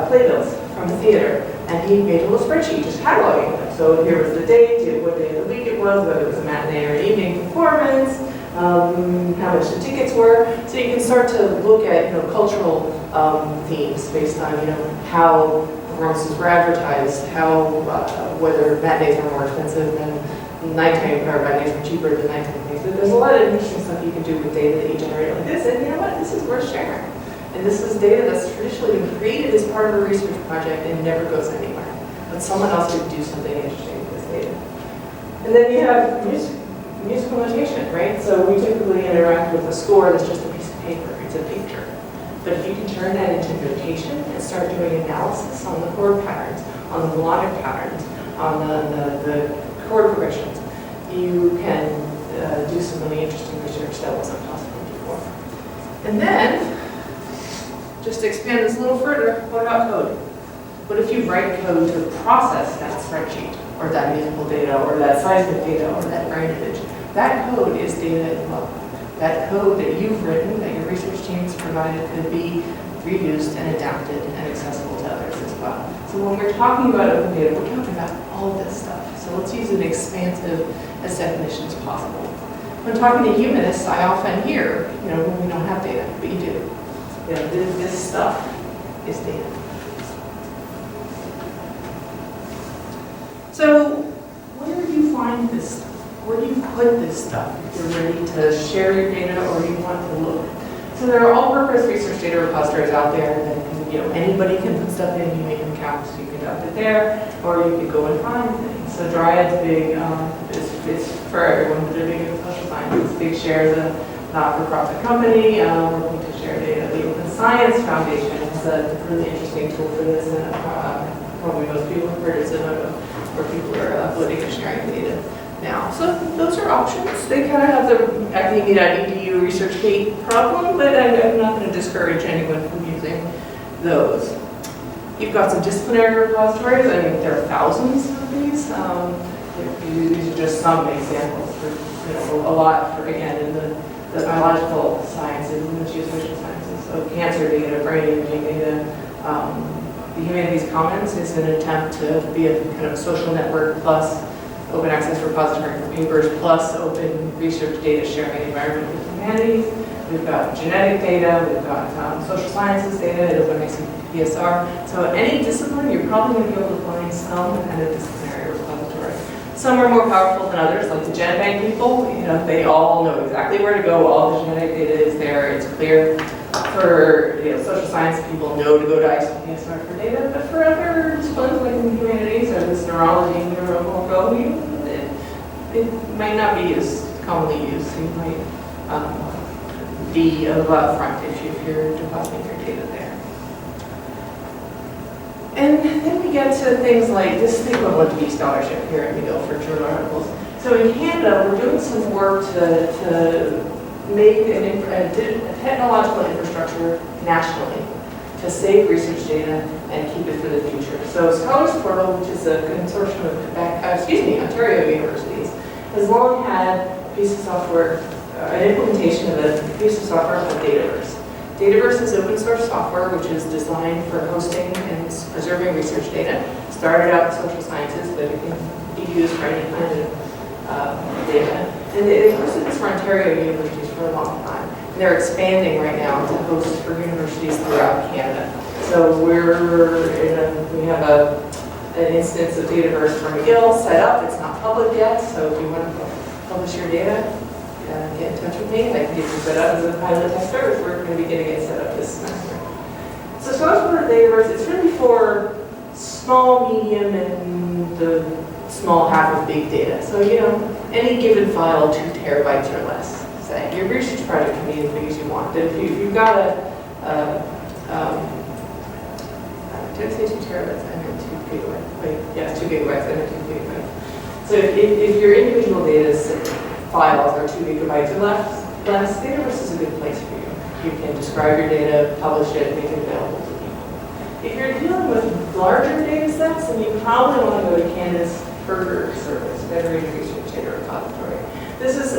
S5: playbills from the theater, and he made a little spreadsheet just cataloging them. So here was the date, what day of the week it was, whether it was a matinee or an evening performance, how much the tickets were. So you can start to look at cultural themes based on how performances were advertised, whether matinees are more expensive than nighttime, or matinees were cheaper than nighttime things. But there's a lot of interesting stuff you can do with data that you generate like this, and you know what? This is worth sharing. And this is data that's traditionally been created as part of a research project and never goes anywhere. But someone else could do something interesting with this data. And then you have musical notation, right? So we typically interact with a score that's just a piece of paper. It's a picture. But if you can turn that into notation and start doing analysis on the chord patterns, on the melodic patterns, on the chord progressions, you can do some really interesting research that wasn't possible before. And then, just to expand this a little further, what about code? What if you write code to process that spreadsheet, or that musical data, or that seismic data, or that brain image? That code is data as well. That code that you've written, that your research team has provided, could be reused and adapted and accessible to others as well. So when we're talking about open data, we're talking about all this stuff. So let's use an expansive as definition as possible. When talking to humanists, I often hear, when we don't have data, but you do. This stuff is data. So where do you find this stuff? Where do you put this stuff if you're ready to share your data or you want to look? So there are all-purpose research data repositories out there that can, anybody can put stuff in, you make them count, so you can dump it there, or you can go and find things. So Dryad's big, it's for everyone, but they're big in social science. Big Share is a not-for-profit company working to share data. The Open Science Foundation is a really interesting tool for this, and probably most people have heard of Zenodo, where people are uploading and sharing data now. So those are options. They kind of have the academia.edu ResearchGate problem, but I'm not going to discourage anyone from using those. You've got some disciplinary repositories. I mean, there are thousands of these. These are just some examples. There's a lot for, again, in the biological sciences and the geospatial sciences. So cancer data, brain imaging data. The Humanities Commons is an attempt to be a kind of social network plus open access repository for papers plus open research data sharing environment with humanities. We've got genetic data, we've got social sciences data at OpenXPSR. So any discipline, you're probably going to be able to find some kind of disciplinary repository. Some are more powerful than others, like the GenBank people. They all know exactly where to go. All the genetic data is there. It's clear. For social science people know to go to ICPSR for data, but for other disciplines like in humanities or this neurology, it might not be as commonly used. So you might be upfront if you're depositing your data there. And then we get to things like, this is the equivalent to e-scholarship here at McGill for journal articles. So in Canada, we're doing some work to make a technological infrastructure nationally to save research data and keep it for the future. So Scholars Portal, which is a consortium of Ontario universities, has long had a piece of software, an implementation of a piece of software called Dataverse. Dataverse is open source software which is designed for hosting and preserving research data. Started out in social sciences, but it can be used for any kind of data. And they've hosted this for Ontario universities for a long time. And they're expanding right now to host for universities throughout Canada. So we have an instance of Dataverse for McGill set up. It's not public yet, so if you want to publish your data, get in touch with me. I can get you set up as a pilot tester, which we're going to be getting it set up this semester. So Scholar Dataverse, it's really for small, medium, and the small half of big data. So, any given file, 2 terabytes or less. Say, your research project can be as big as you want. But if you've got did I say 2 terabytes? I meant 2 gigabytes. Wait, yes, 2 gigabytes. I meant 2 gigabytes. So if your individual data files are 2 gigabytes or less, Dataverse is a good place for you. You can describe your data, publish it, make it available to people. If you're dealing with larger data sets, then you probably want to go to Canada's FERDR service, Federated Research Data Repository. This is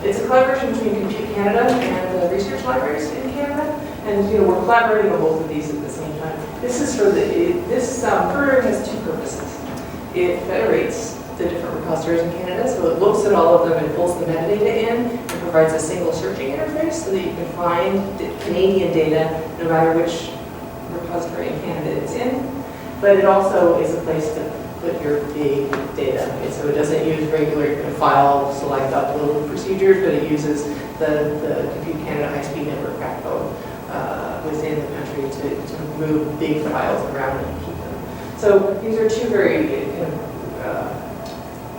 S5: it's a collaboration between Compute Canada and the research libraries in Canada, and we're collaborating on both of these at the same time. This is for FERDR has 2 purposes. It federates the different repositories in Canada, so it looks at all of them and pulls the metadata in and provides a single searching interface so that you can find the Canadian data no matter which repository in Canada it's in. But it also is a place to put your big data. Okay, so it doesn't use regular file select upload procedures, but it uses the Compute Canada high-speed network backbone within the country to move big files around and keep them. So these are 2 very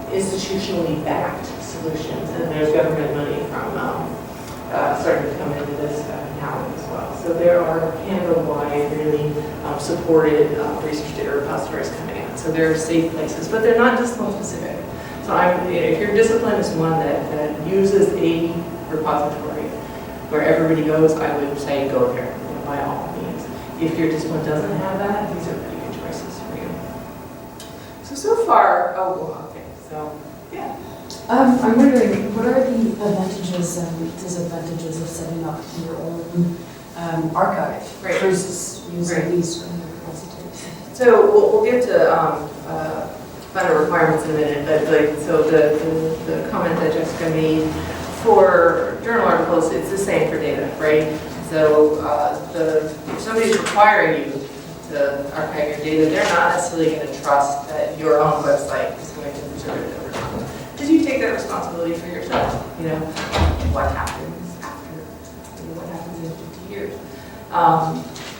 S5: institutionally backed solutions, and there's government money from starting to come into this now as well. So there are Canada-wide really supported research data repositories coming out. So they're safe places, but they're not discipline specific. So if your discipline is one that uses a repository where everybody goes, I would say go there, by all means. If your discipline doesn't have that, these are pretty good choices for you. So far, so, yeah.
S6: I'm wondering, what are the advantages and disadvantages of setting up your own archive versus using these repositories?
S5: So we'll get to better requirements in a minute, but so the comment that Jessica made for journal articles, it's the same for data, right? So if somebody's requiring you to archive your data, they're not necessarily going to trust that your own website is going to preserve it over time. Because you take that responsibility for yourself. What happens after, what happens in 50 years.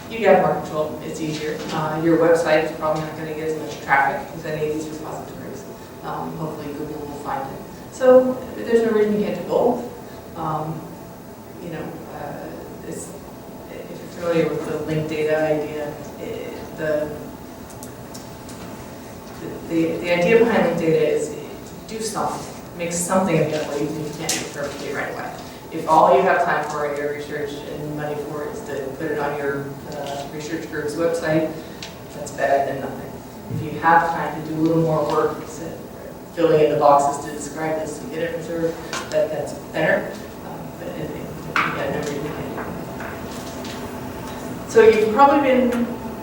S5: You get more control, it's easier. Your website is probably not going to get as much traffic as any of these repositories. Hopefully Google will find it. So there's no reason you can't do both. If you're familiar with the linked data idea, the idea behind linked data is do something, make something available even if you can't do it perfectly right away. If all you have time for in your research and money for is to put it on your research group's website, that's better than nothing. If you have time to do a little more work, filling in the boxes to describe this to get it preserved, that's better. But again, no reason can't do that. So you've probably been,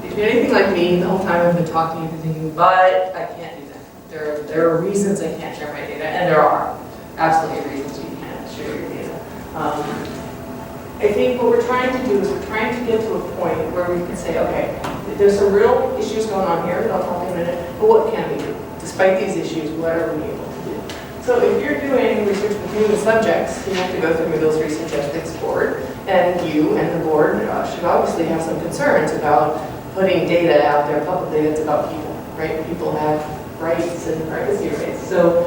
S5: if you're anything like me, the whole time I've been talking, you've been thinking, but I can't do that. There are reasons I can't share my data, and there are absolutely reasons you can't share your data. I think what we're trying to do is we're trying to get to a point where we can say, okay, there's some real issues going on here, I'll talk in a minute, but what can we do? Despite these issues, what are we able to do? So if you're doing research with human subjects, you have to go through those research ethics board, and you and the board should obviously have some concerns about putting data out there publicly that's about people, right? People have rights and privacy rights. So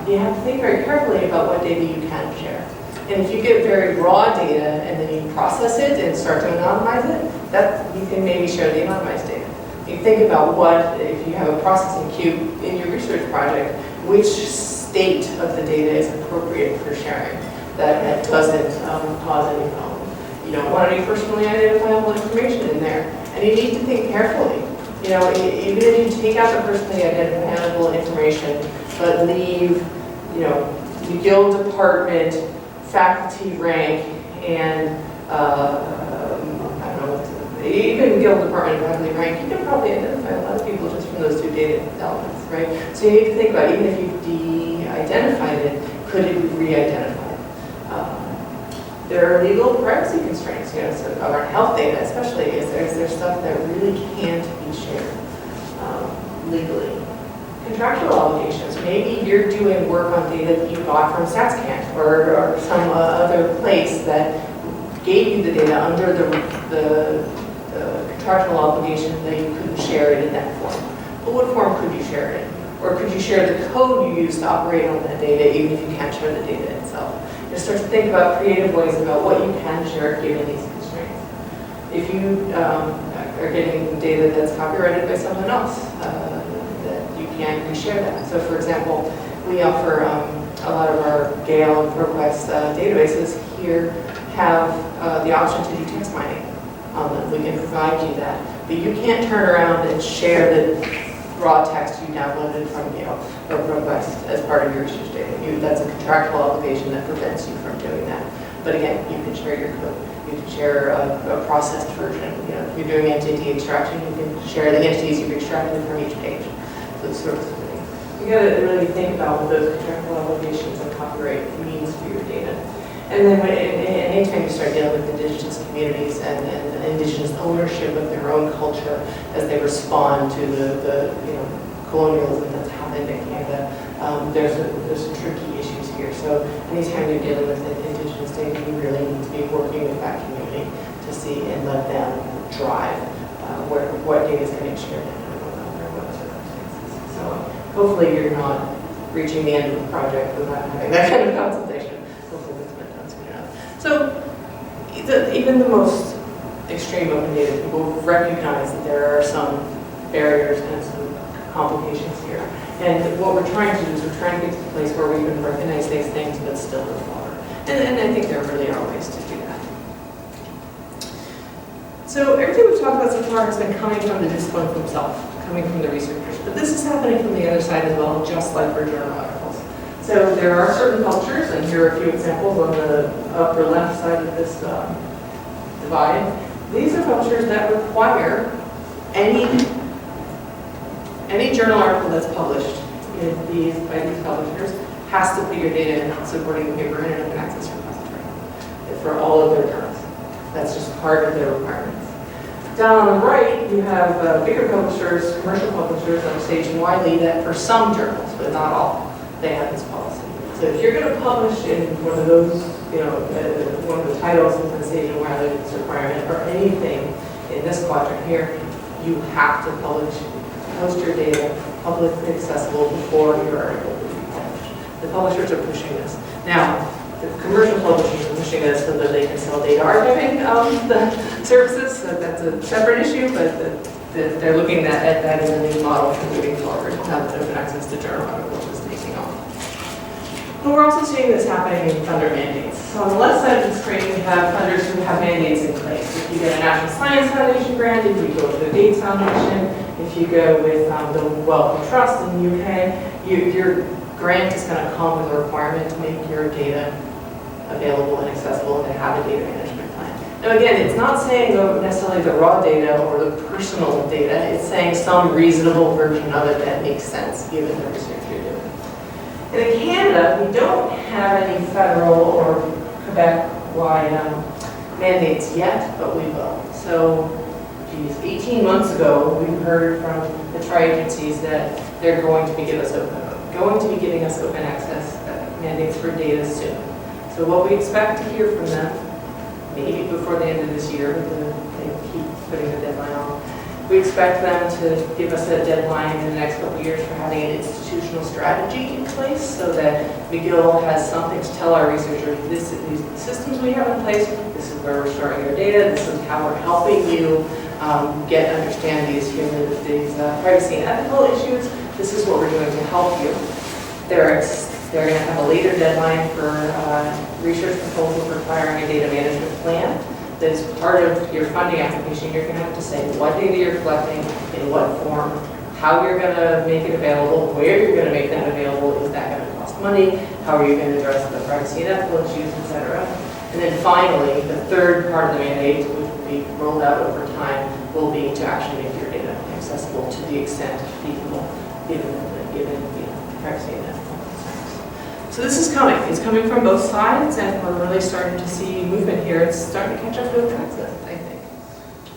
S5: you have to think very carefully about what data you can share. And if you get very raw data and then you process it and start to anonymize it, that you can maybe share the anonymized data. You think about what, if you have a processing queue in your research project, which state of the data is appropriate for sharing that doesn't cause any problem. You don't want any personally identifiable information in there. And you need to think carefully. Even if you take out the personally identifiable information, but leave, the guild department, faculty rank, and even guild department and faculty rank, you can probably identify a lot of people just from those 2 data elements, right? So you need to think about, even if you de-identified it, could it be re-identified? There are legal privacy constraints, so around health data especially, is there stuff that really can't be shared legally. Contractual obligations. Maybe you're doing work on data that you got from StatsCan or some other place that gave you the data under the contractual obligation that you couldn't share it in that form. But what form could you share it in? Or could you share the code you use to operate on that data even if you can't share the data itself? Just start to think about creative ways about what you can share given these constraints. If you are getting data that's copyrighted by someone else, that you can't reshare that. So for example, we offer a lot of our Gale and ProQuest databases here have the option to do text mining on them. We can provide you that. But you can't turn around and share the raw text you downloaded from Gale or ProQuest as part of your research data. That's a contractual obligation that prevents you from doing that. But again, you can share your code. You can share a processed version. If you're doing entity extraction, you can share the entities you've extracted from each page. Those sorts of things. You got to really think about what those contractual obligations and copyright means for your data. And then anytime you start dealing with indigenous communities and indigenous ownership of their own culture as they respond to the colonialism that's happened in Canada, there's some tricky issues here. So anytime you're dealing with indigenous data, you really need to be working with that community to see and let them drive what data is getting shared under what circumstances. So hopefully you're not reaching the end of the project without having that kind of consultation. So even the most extreme open data people recognize that there are some barriers and some complications here. And what we're trying to do is we're trying to get to the place where we can recognize these things but still go forward. And I think there really are ways to do that. So everything we've talked about so far has been coming from the discipline themselves, coming from the researchers. But this is happening from the other side as well, just like for journal articles. So there are certain cultures, and here are a few examples on the upper left side of this divide. These are cultures that require any journal article that's published by these publishers has to put your data in supporting the paper in an open access repository for all of their journals. That's just part of their requirements. Down on the right, you have bigger publishers, commercial publishers like Sage and Wiley that for some journals, but not all, they have this policy. So if you're going to publish in one of those, one of the titles within Sage and Wiley's requirement or anything in this quadrant here, you have to post your data publicly accessible before your article will be published. The publishers are pushing this. Now, the commercial publishers are pushing this so that they can sell data archiving the services. So that's a separate issue, but they're looking at that as a new model for moving forward. Now that open access to journal articles is taking off. But we're also seeing this happening in funder mandates. So on the left side of the screen, we have funders who have mandates in place. If you get a National Science Foundation grant, if you go to the Gates Foundation, if you go with the Wellcome Trust in the UK, your grant is going to come with a requirement to make your data available and accessible and to have a data management plan. Now again, it's not saying necessarily the raw data or the personal data, it's saying some reasonable version of it that makes sense given the research you're doing. And in Canada, we don't have any federal or Quebec-wide mandates yet, but we will. So, 18 months ago, we heard from the tri-agencies that they're going to be giving us open access mandates for data soon. So what we expect to hear from them, maybe before the end of this year, they keep putting the deadline on. We expect them to give us a deadline in the next couple of years for having an institutional strategy in place so that McGill has something to tell our researchers, these systems we have in place, this is where we're storing your data, this is how we're helping you understand these privacy and ethical issues, this is what we're doing to help you. They're going to have a later deadline for research proposals requiring a data management plan. That is part of your funding application. You're going to have to say what data you're collecting, in what form, how you're going to make it available, where you're going to make that available, is that going to cost money, how are you going to address the privacy and ethical issues, etc. And then finally, the third part of the mandate, which will be rolled out over time, will be to actually make your data accessible to the extent feasible, given privacy and ethical. So this is coming. It's coming from both sides, and we're really starting to see movement here. It's starting to catch up with access, I think.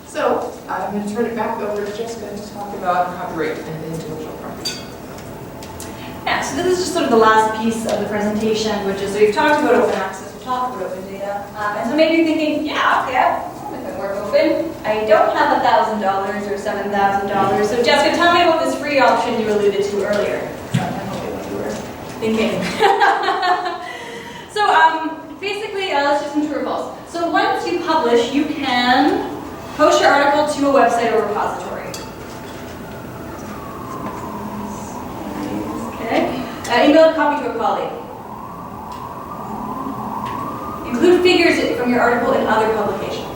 S5: So I'm going to turn it back over to Jessica to talk about copyright and intellectual property.
S2: next. So this is just sort of the last piece of the presentation, which is, so we've talked about open access, we've talked about open data, and so maybe you're thinking, yeah, okay, I can work open. I don't have $1,000 or $7,000. So Jessica, tell me about this free option you alluded to earlier. So I'm hoping what you were thinking. So basically, let's do some true or false. So once you publish, you can post your article to a website or repository. Okay. Email a copy to a colleague. Include figures from your article in other publications.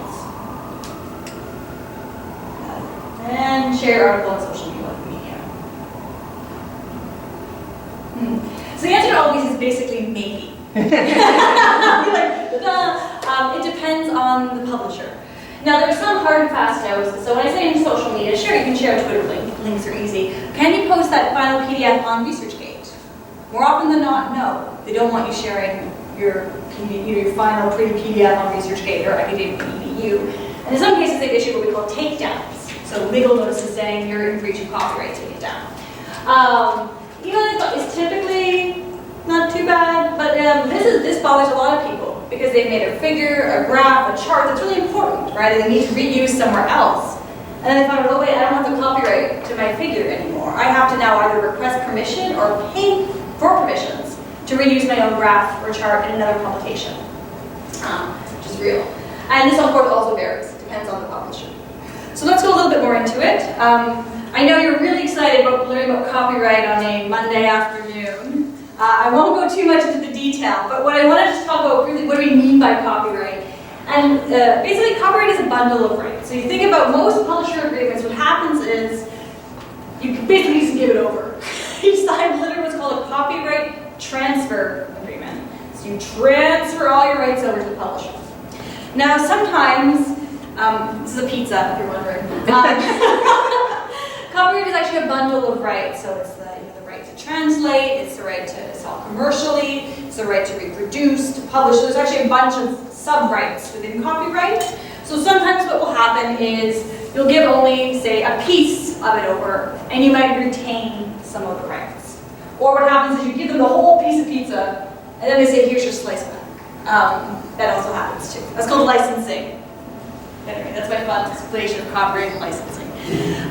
S2: And share your article on social media. So the answer to all these is basically maybe. Like, it depends on the publisher. Now, there's some hard and fast no's. So when I say in social media, sure, you can share a Twitter link. Links are easy. Can you post that final PDF on ResearchGate? More often than not, no. They don't want you sharing your final PDF on ResearchGate or academia.edu. And in some cases, they've issued what we call takedowns. So legal notices saying you're in breach of copyright, take it down. Email is typically not too bad, but this bothers a lot of people because they've made a figure, a graph, a chart that's really important, right? And they need to reuse somewhere else. And then they found, oh wait, I don't have the copyright to my figure anymore. I have to now either request permission or pay for permissions to reuse my own graph or chart in another publication, which is real. And this, of course, also varies. It depends on the publisher. So let's go a little bit more into it. I know you're really excited about learning about copyright on a Monday afternoon. I won't go too much into the detail, but what I want to just talk about really what do we mean by copyright. And basically, copyright is a bundle of rights. So you think about most publisher agreements, what happens is you basically just give it over. You sign literally what's called a copyright transfer agreement. So you transfer all your rights over to the publisher. Now, sometimes, this is a pizza, if you're wondering. Copyright is actually a bundle of rights. So it's the right to translate, it's the right to sell commercially, it's the right to reproduce, to publish. So there's actually a bunch of sub-rights within copyright. So sometimes what will happen is you'll give only, say, a piece of it over, and you might retain some of the rights. Or what happens is you give them the whole piece of pizza, and then they say, here's your slice back. That also happens too. That's called licensing. Anyway, that's my fun explanation of copyright and licensing.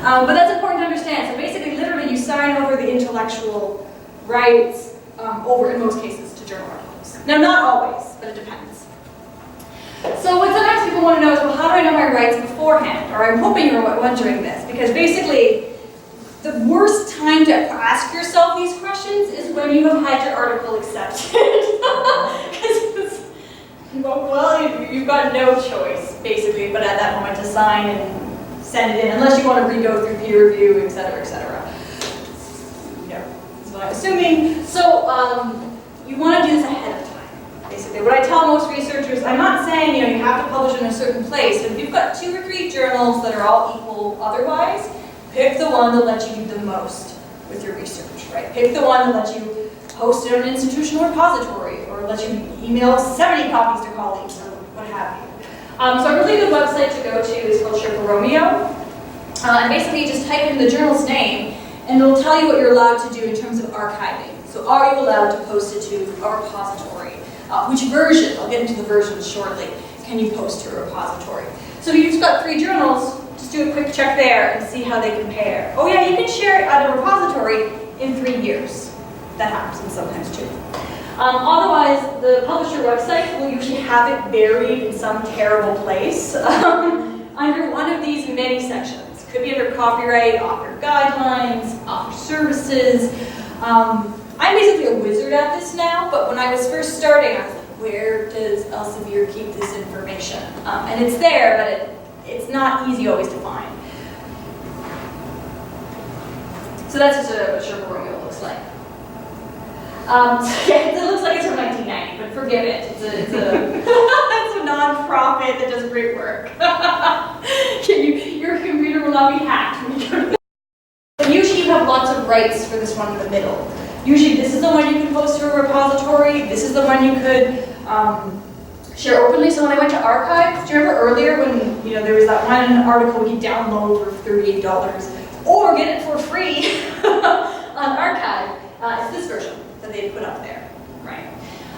S2: But that's important to understand. So basically, literally, you sign over the intellectual rights over, in most cases, to journal articles. Now, not always, but it depends. So what sometimes people want to know is, well, how do I know my rights beforehand? Or I'm hoping you're wondering this, because basically, the worst time to ask yourself these questions is when you have had your article accepted. Well, you've got no choice, basically, but at that moment to sign and send it in, unless you want to re-go through peer review, et cetera, et cetera. That's what I'm assuming. So you want to do this ahead of time, basically. What I tell most researchers, I'm not saying you have to publish in a certain place, but if you've got 2 or 3 journals that are all equal otherwise, pick the one that lets you do the most with your research, right? Pick the one that lets you post it on an institutional repository, or let you email 70 copies to colleagues, or what have you. So a really good website to go to is called Sherpa Romeo. And basically you just type in the journal's name, and it'll tell you what you're allowed to do in terms of archiving. So are you allowed to post it to a repository? Which version, I'll get into the versions shortly, can you post to a repository? So if you've got 3 journals, just do a quick check there and see how they compare. Oh yeah, you can share it at a repository in 3 years. That happens sometimes too. Otherwise, the publisher website will usually have it buried in some terrible place under one of these many sections. Could be under copyright, author guidelines, author services. I'm basically a wizard at this now, but when I was first starting, I was like, where does Elsevier keep this information? And it's there, but it's not easy always to find. So that's just what Sherpa Romeo looks like. Yeah, it looks like it's from 1990, but forgive it. It's a non-profit that does great work. Your computer will not be hacked when you go to the. But usually you have lots of rights for this one in the middle. Usually this is the one you can post to a repository. This is the one you could share openly. So when I went to archive, do you remember earlier when there was that one article we could download for $38 or get it for free on archive? It's this version that they put up there, right?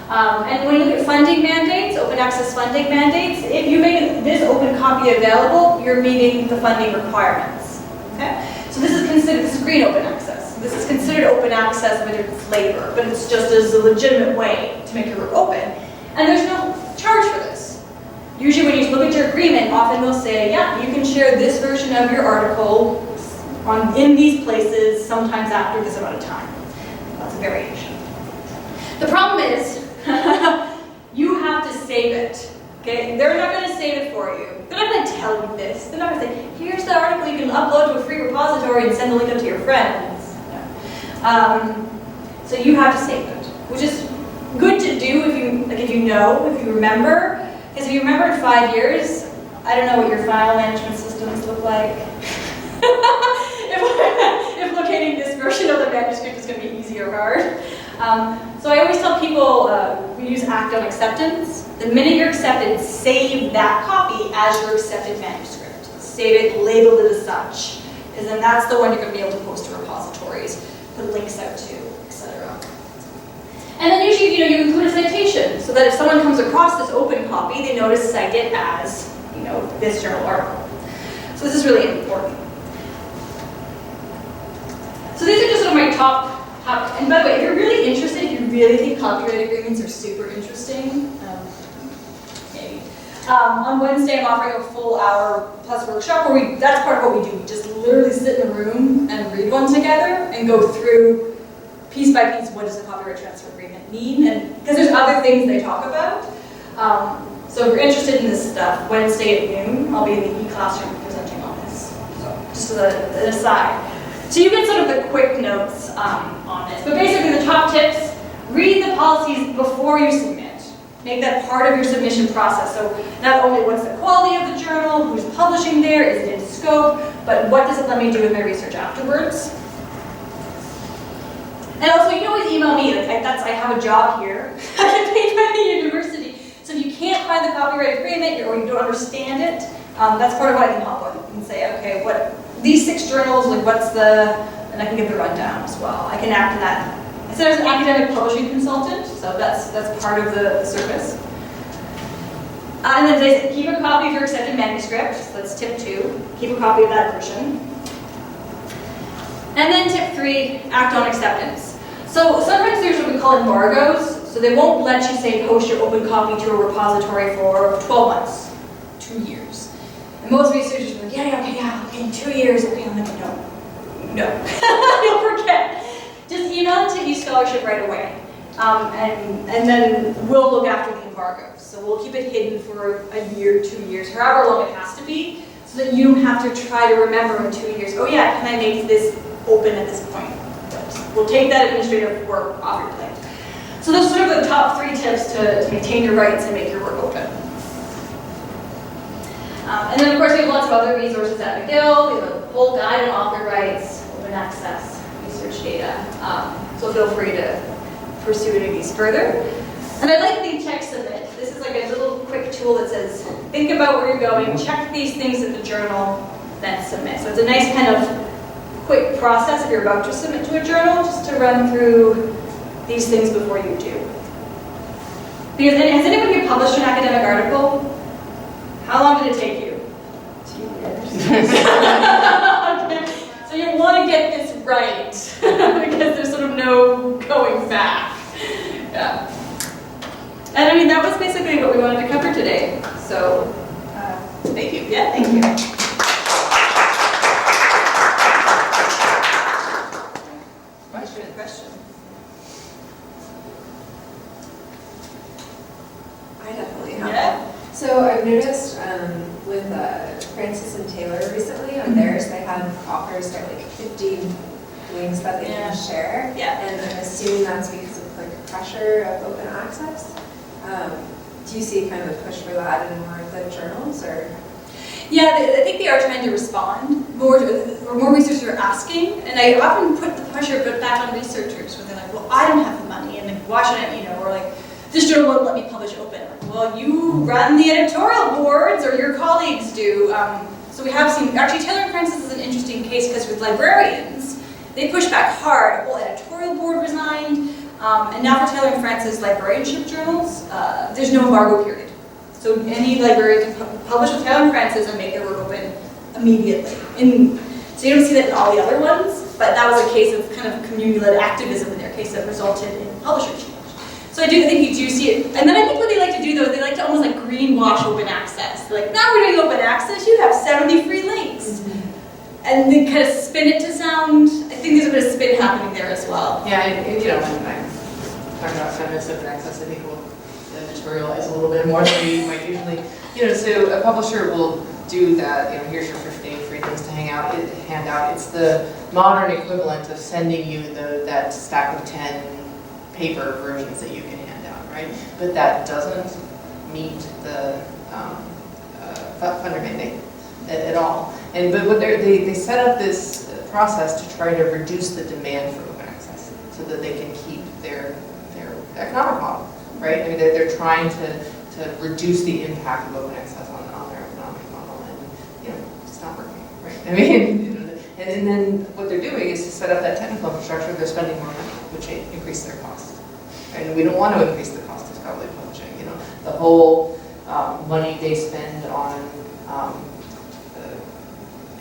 S2: And when you look at funding mandates, open access funding mandates, if you make this open copy available, you're meeting the funding requirements, okay? So this is green open access. This is considered open access with its labor, but it's just as a legitimate way to make your work open. And there's no charge for this. Usually when you look at your agreement, often they'll say, yeah, you can share this version of your article in these places, sometimes after this amount of time. That's a variation. The problem is, you have to save it, okay? They're not going to save it for you. They're not going to tell you this. They're not going to say, here's the article you can upload to a free repository and send the link up to your friends. No. So you have to save it, which is good to do if you remember. Because if you remember in 5 years, I don't know what your file management systems look like. if locating this version of the manuscript is going to be easy or hard. So I always tell people we use act on acceptance. The minute you're accepted, save that copy as your accepted manuscript. Save it, label it as such, because then that's the one you're going to be able to post to repositories, put links out to, etc. And then usually, you include a citation, so that if someone comes across this open copy, they notice cite it as, this journal article. So this is really important. So these are just some of my top, and by the way, if you're really interested, if you really think copyright agreements are super interesting, maybe. On Wednesday, I'm offering a full hour plus workshop where that's part of what we do. We just literally sit in a room and read one together and go through piece by piece, what does the copyright transfer agreement mean? And because there's other things they talk about. So if you're interested in this stuff, Wednesday at noon, I'll be in the e-classroom presenting on this. So just as an aside. So you get sort of the quick notes on this. But basically the top tips, read the policies before you submit. Make that part of your submission process. So not only what's the quality of the journal, who's publishing there, is it in scope, but what does it let me do with my research afterwards? And also, you can always email me. I have a job here. I get paid by the university. So if you can't find the copyright agreement or you don't understand it, that's part of what I can help with. You can say, okay, these 6 journals, and I can give the rundown as well. I can act in that. I said I was an academic publishing consultant, so that's part of the service. And then they say, keep a copy of your accepted manuscript. So that's tip 2. Keep a copy of that version. And then tip 3, act on acceptance. So sometimes there's what we call embargoes. So they won't let you say post your open copy to a repository for 12 months, 2 years. And most researchers are like, okay, in 2 years, okay, I'm like, no. You'll forget. Just email it to eScholarship right away. And then we'll look after the embargoes. So we'll keep it hidden for a year, 2 years, however long it has to be, so that you don't have to try to remember in 2 years, oh yeah, can I make this open at this point? We'll take that administrative work off your plate. So those are sort of the top 3 tips to maintain your rights and make your work open. And then of course we have lots of other resources at McGill. We have a whole guide on author rights, open access, research data. So feel free to pursue any of these further. And I like the check submit. This is like a little quick tool that says, think about where you're going, check these things in the journal, then submit. So it's a nice kind of quick process if you're about to submit to a journal, just to run through these things before you do. Because has anybody here published an academic article? How long did it take you? 2 years. Okay. So you want to get this right, because there's sort of no going back. Yeah. And I mean, that was basically what we wanted to cover today. So, thank you. Yeah, thank you. Question.
S1: I definitely have.
S2: Yeah.
S1: So I've noticed with Francis and Taylor recently on theirs, they have authors start like 15 links that they can share.
S2: Yeah.
S1: And I'm assuming that's because of like pressure of open access. Do you see kind of a push for that in more of the journals, or?
S2: Yeah, I think they are trying to respond. More researchers are asking, and I often put the pressure back on researchers, where they're like, well, I don't have the money, and like, why should I, or like, this journal won't let me publish open. Like, well, you run the editorial boards, or your colleagues do. So we have seen, actually Taylor and Francis is an interesting case, because with librarians, They pushed back hard. A whole editorial board resigned. And now for Taylor and Francis librarianship journals, there's no embargo period. So any librarian can publish with Taylor and Francis and make their work open immediately. So you don't see that in all the other ones, but that was a case of kind of community-led activism in their case that resulted in publisher change. So I do think you do see it. And then I think what they like to do though is they like to almost like greenwash open access. They're like, now we're doing open access, you have 70 free links. And they kind of spin it to sound, I think there's a bit of spin happening there as well.
S5: Yeah, and you know, when I'm talking about feminist open access, I think we'll editorialize a little bit more than we might usually. You know, so a publisher will do that, you know, here's your 15 free things to hand out. It's the modern equivalent of sending you that stack of 10 paper versions that you can hand out, right? But that doesn't meet the funder mandate at all. But what they set up this process to try to reduce the demand for open access so that they can keep their economic model, right? I mean, they're trying to reduce the impact of open access on their economic model, and you know, it's not working, right? I mean, and then what they're doing is to set up that technical infrastructure. They're spending more money, which increases their cost, right? And we don't want to increase the cost of scholarly publishing. You know, the whole money they spend on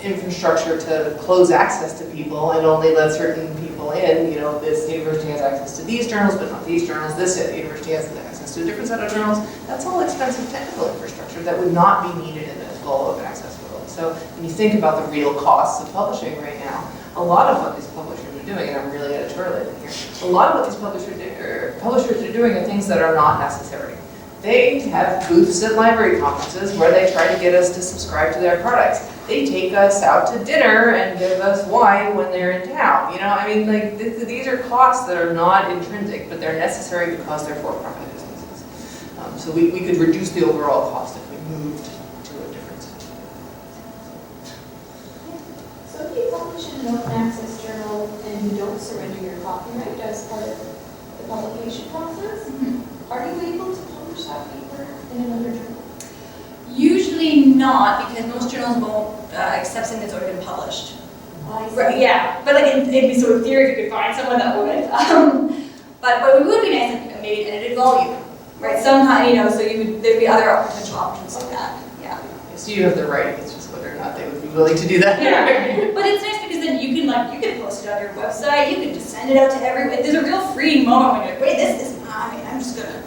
S5: infrastructure to close access to people and only let certain people in. You know, this university has access to these journals, but not these journals. This university has access to a different set of journals. That's all expensive technical infrastructure that would not be needed in a full open access world. So when you think about the real costs of publishing right now, a lot of what these publishers are doing, and I'm really editorializing here, a lot of what these publishers are doing are things that are not necessary. They have booths at library conferences where they try to get us to subscribe to their products. They take us out to dinner and give us wine when they're in town. You know, I mean, like, these are costs that are not intrinsic, but they're necessary because they're for-profit businesses. So we could reduce the overall cost if we moved to a different system.
S7: So if you publish in an open access journal and you don't surrender your copyright as part of the publication process, are you able to publish that paper in another journal?
S2: Usually not, because most journals won't accept something that's already been published. Right, yeah, but like it'd be sort of theory if you could find someone that would. But it would be nice if maybe an edited volume, right? Somehow, you know, so there'd be other potential options like that. Yeah.
S5: So you have the right. It's just whether or not they would be willing to do that.
S2: Yeah. But it's nice because then you can post it on your website. You can just send it out to everyone. There's a real freeing moment when you're like, wait, this is mine. I'm just gonna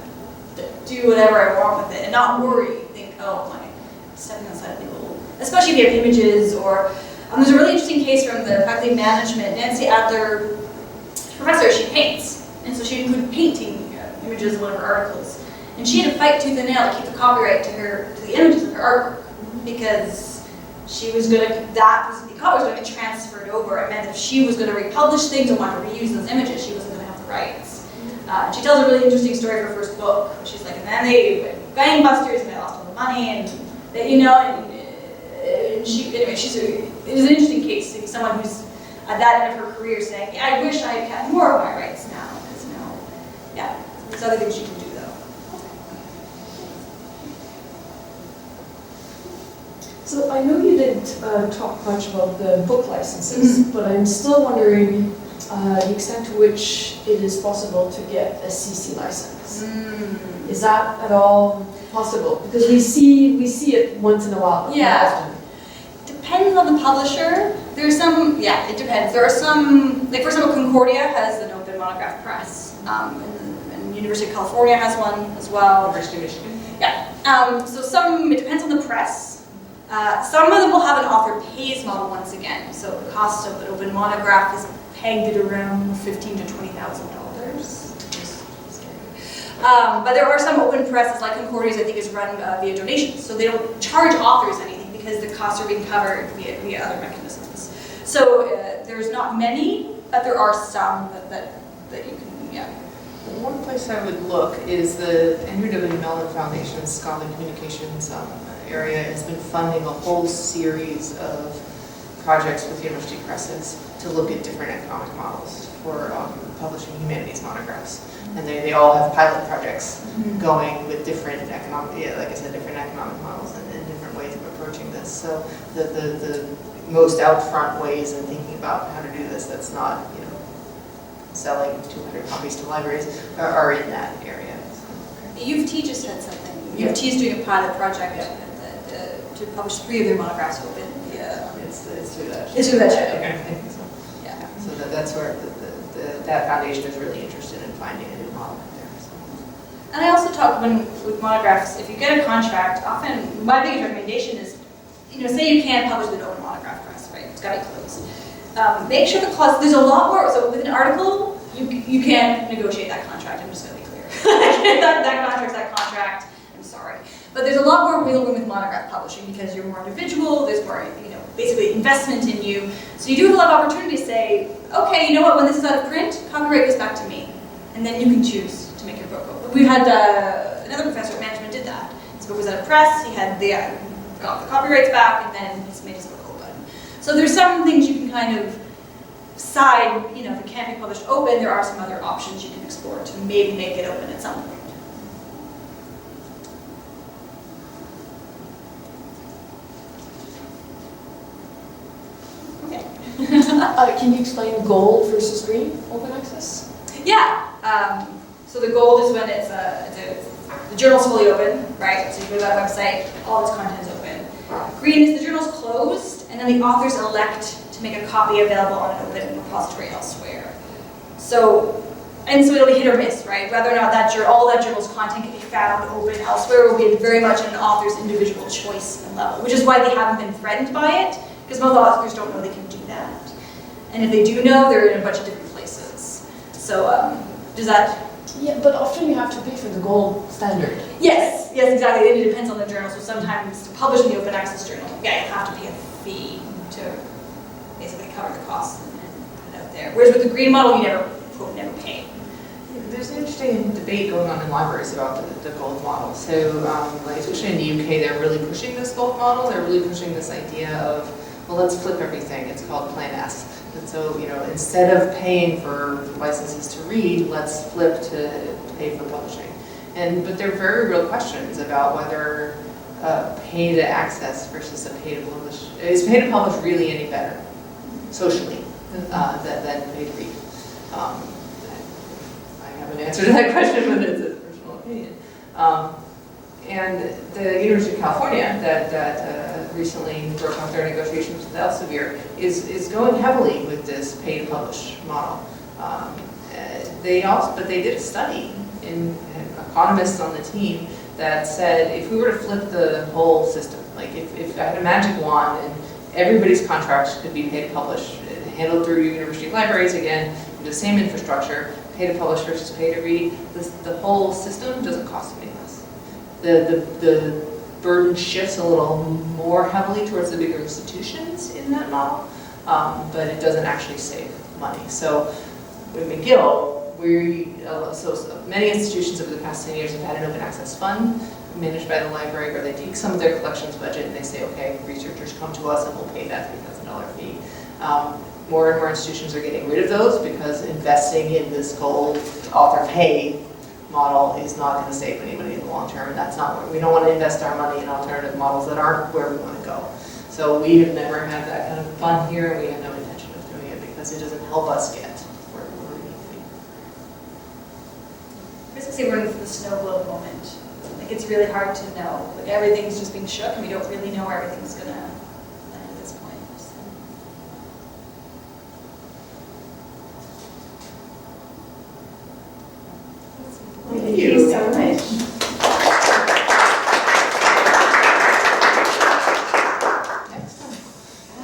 S2: do whatever I want with it and not worry. Oh, my, stepping outside of legal. Especially if you have images or, there's a really interesting case from the faculty of management. Nancy Adler, professor, she paints. And so she included painting images in one of her articles. And she had to fight tooth and nail to keep the copyright to the images of her artwork because she was going to, the copyright was going to get transferred over. It meant that if she was going to republish things or want to reuse those images, she wasn't going to have the rights. She tells a really interesting story of her first book. She's like, and then they went gangbusters and they lost all the money and they, you know, and she, anyway, it was an interesting case to be someone who's at that end of her career saying, yeah, I wish I had more of my rights now. Because now, yeah, there's other things you can do though.
S6: So I know you didn't talk much about the book licenses, but I'm still wondering the extent to which it is possible to get a CC license. Is that at all possible? Because we see it once in a while, but not often.
S2: Depends on the publisher. There's some, yeah, it depends. There are some, like for example, Concordia has an open monograph press, and University of California has one as well.
S5: University of Michigan.
S2: Yeah. So it depends on the press. Some of them will have an author pays model once again. So the cost of an open monograph is pegged at around $15,000 to $20,000. But there are some open presses, like Concordia's, I think, is run via donations. So they don't charge authors anything because the costs are being covered via other mechanisms. So there's not many, but there are some that you can, yeah.
S5: One place I would look is the Andrew W. Mellon Foundation's Scholarly Communications area has been funding a whole series of projects with university presses to look at different economic models for publishing humanities monographs. And they all have pilot projects going with different economic, like I said, different economic models and different ways of approaching this. So the most out-front ways in thinking about how to do this that's not, selling 200 copies to libraries are in that area.
S2: U of T just said something. U of T is doing a pilot project to publish 3 of their monographs open. Yeah.
S5: It's through that.
S2: It's through that.
S5: Okay, I think so.
S2: Yeah.
S5: So that's where that foundation is really interested in finding a new model there. So.
S2: And I also talk with monographs, if you get a contract, often my biggest recommendation is, say you can't publish with an open monograph press, right? It's got to be closed. Make sure the clause, there's a lot more, so with an article, you can't negotiate that contract, I'm just going to be clear. that contract's that contract, I'm sorry. But there's a lot more wiggle room with monograph publishing because you're more individual, there's more, basically investment in you. So you do have a lot of opportunity to say, okay, you know what, when this is out of print, copyright goes back to me. And then you can choose to make your book open. We had another professor at management did that. His book was out of press, he had got the copyrights back, and then he's made his book open. So there's some things you can kind of side, if it can't be published open, there are some other options you can explore to maybe make it open at some point. Okay.
S6: Can you explain gold versus green open access?
S2: Yeah. So the gold is when the journal's fully open, right? So you go to that website, all its content is open. Green is the journal's closed, and then the authors elect to make a copy available on an open repository elsewhere. So it'll be hit or miss, right? Whether or not all that journal's content can be found open elsewhere will be very much an author's individual choice and level, which is why they haven't been threatened by it, because most authors don't know they can do that. And if they do know, they're in a bunch of different places. So does that...
S6: Yeah, but often you have to pay for the gold standard.
S2: Yes, exactly. It depends on the journal. So sometimes to publish in the open access journal, you have to pay a fee to basically cover the costs and put it out there. Whereas with the green model, you never pay.
S5: There's an interesting debate going on in libraries about the gold model. So, especially in the UK, they're really pushing this gold model. They're really pushing this idea of, well, let's flip everything. It's called Plan S. And so, instead of paying for licenses to read, let's flip to pay for publishing. But there are very real questions about whether pay to access versus a pay to publish. Is pay to publish really any better socially than pay to read? I have an answer to that question, but it's a personal opinion. And the University of California that recently broke off their negotiations with Elsevier is going heavily with this pay to publish model. But they did a study in economists on the team that said if we were to flip the whole system, like if I had a magic wand and everybody's contracts could be pay to publish, handled through university libraries again, the same infrastructure, pay to publish versus pay to read, the whole system doesn't cost any less. The burden shifts a little more heavily towards the bigger institutions in that model, but it doesn't actually save money. So with McGill, so many institutions over the past 10 years have had an open access fund managed by the library where they take some of their collections budget and they say, okay, researchers come to us and we'll pay that $3,000 fee. More and more institutions are getting rid of those because investing in this gold author pay model is not going to save any money in the long term. And that's not where we don't want to invest our money in alternative models that aren't where we want to go. So we have never had that kind of fund here, and we have no intention of doing it because it doesn't help us get where we need to be.
S2: Basically, we're in the snow globe moment. Like, it's really hard to know. Like, everything's just being shook, and we don't really know where everything's gonna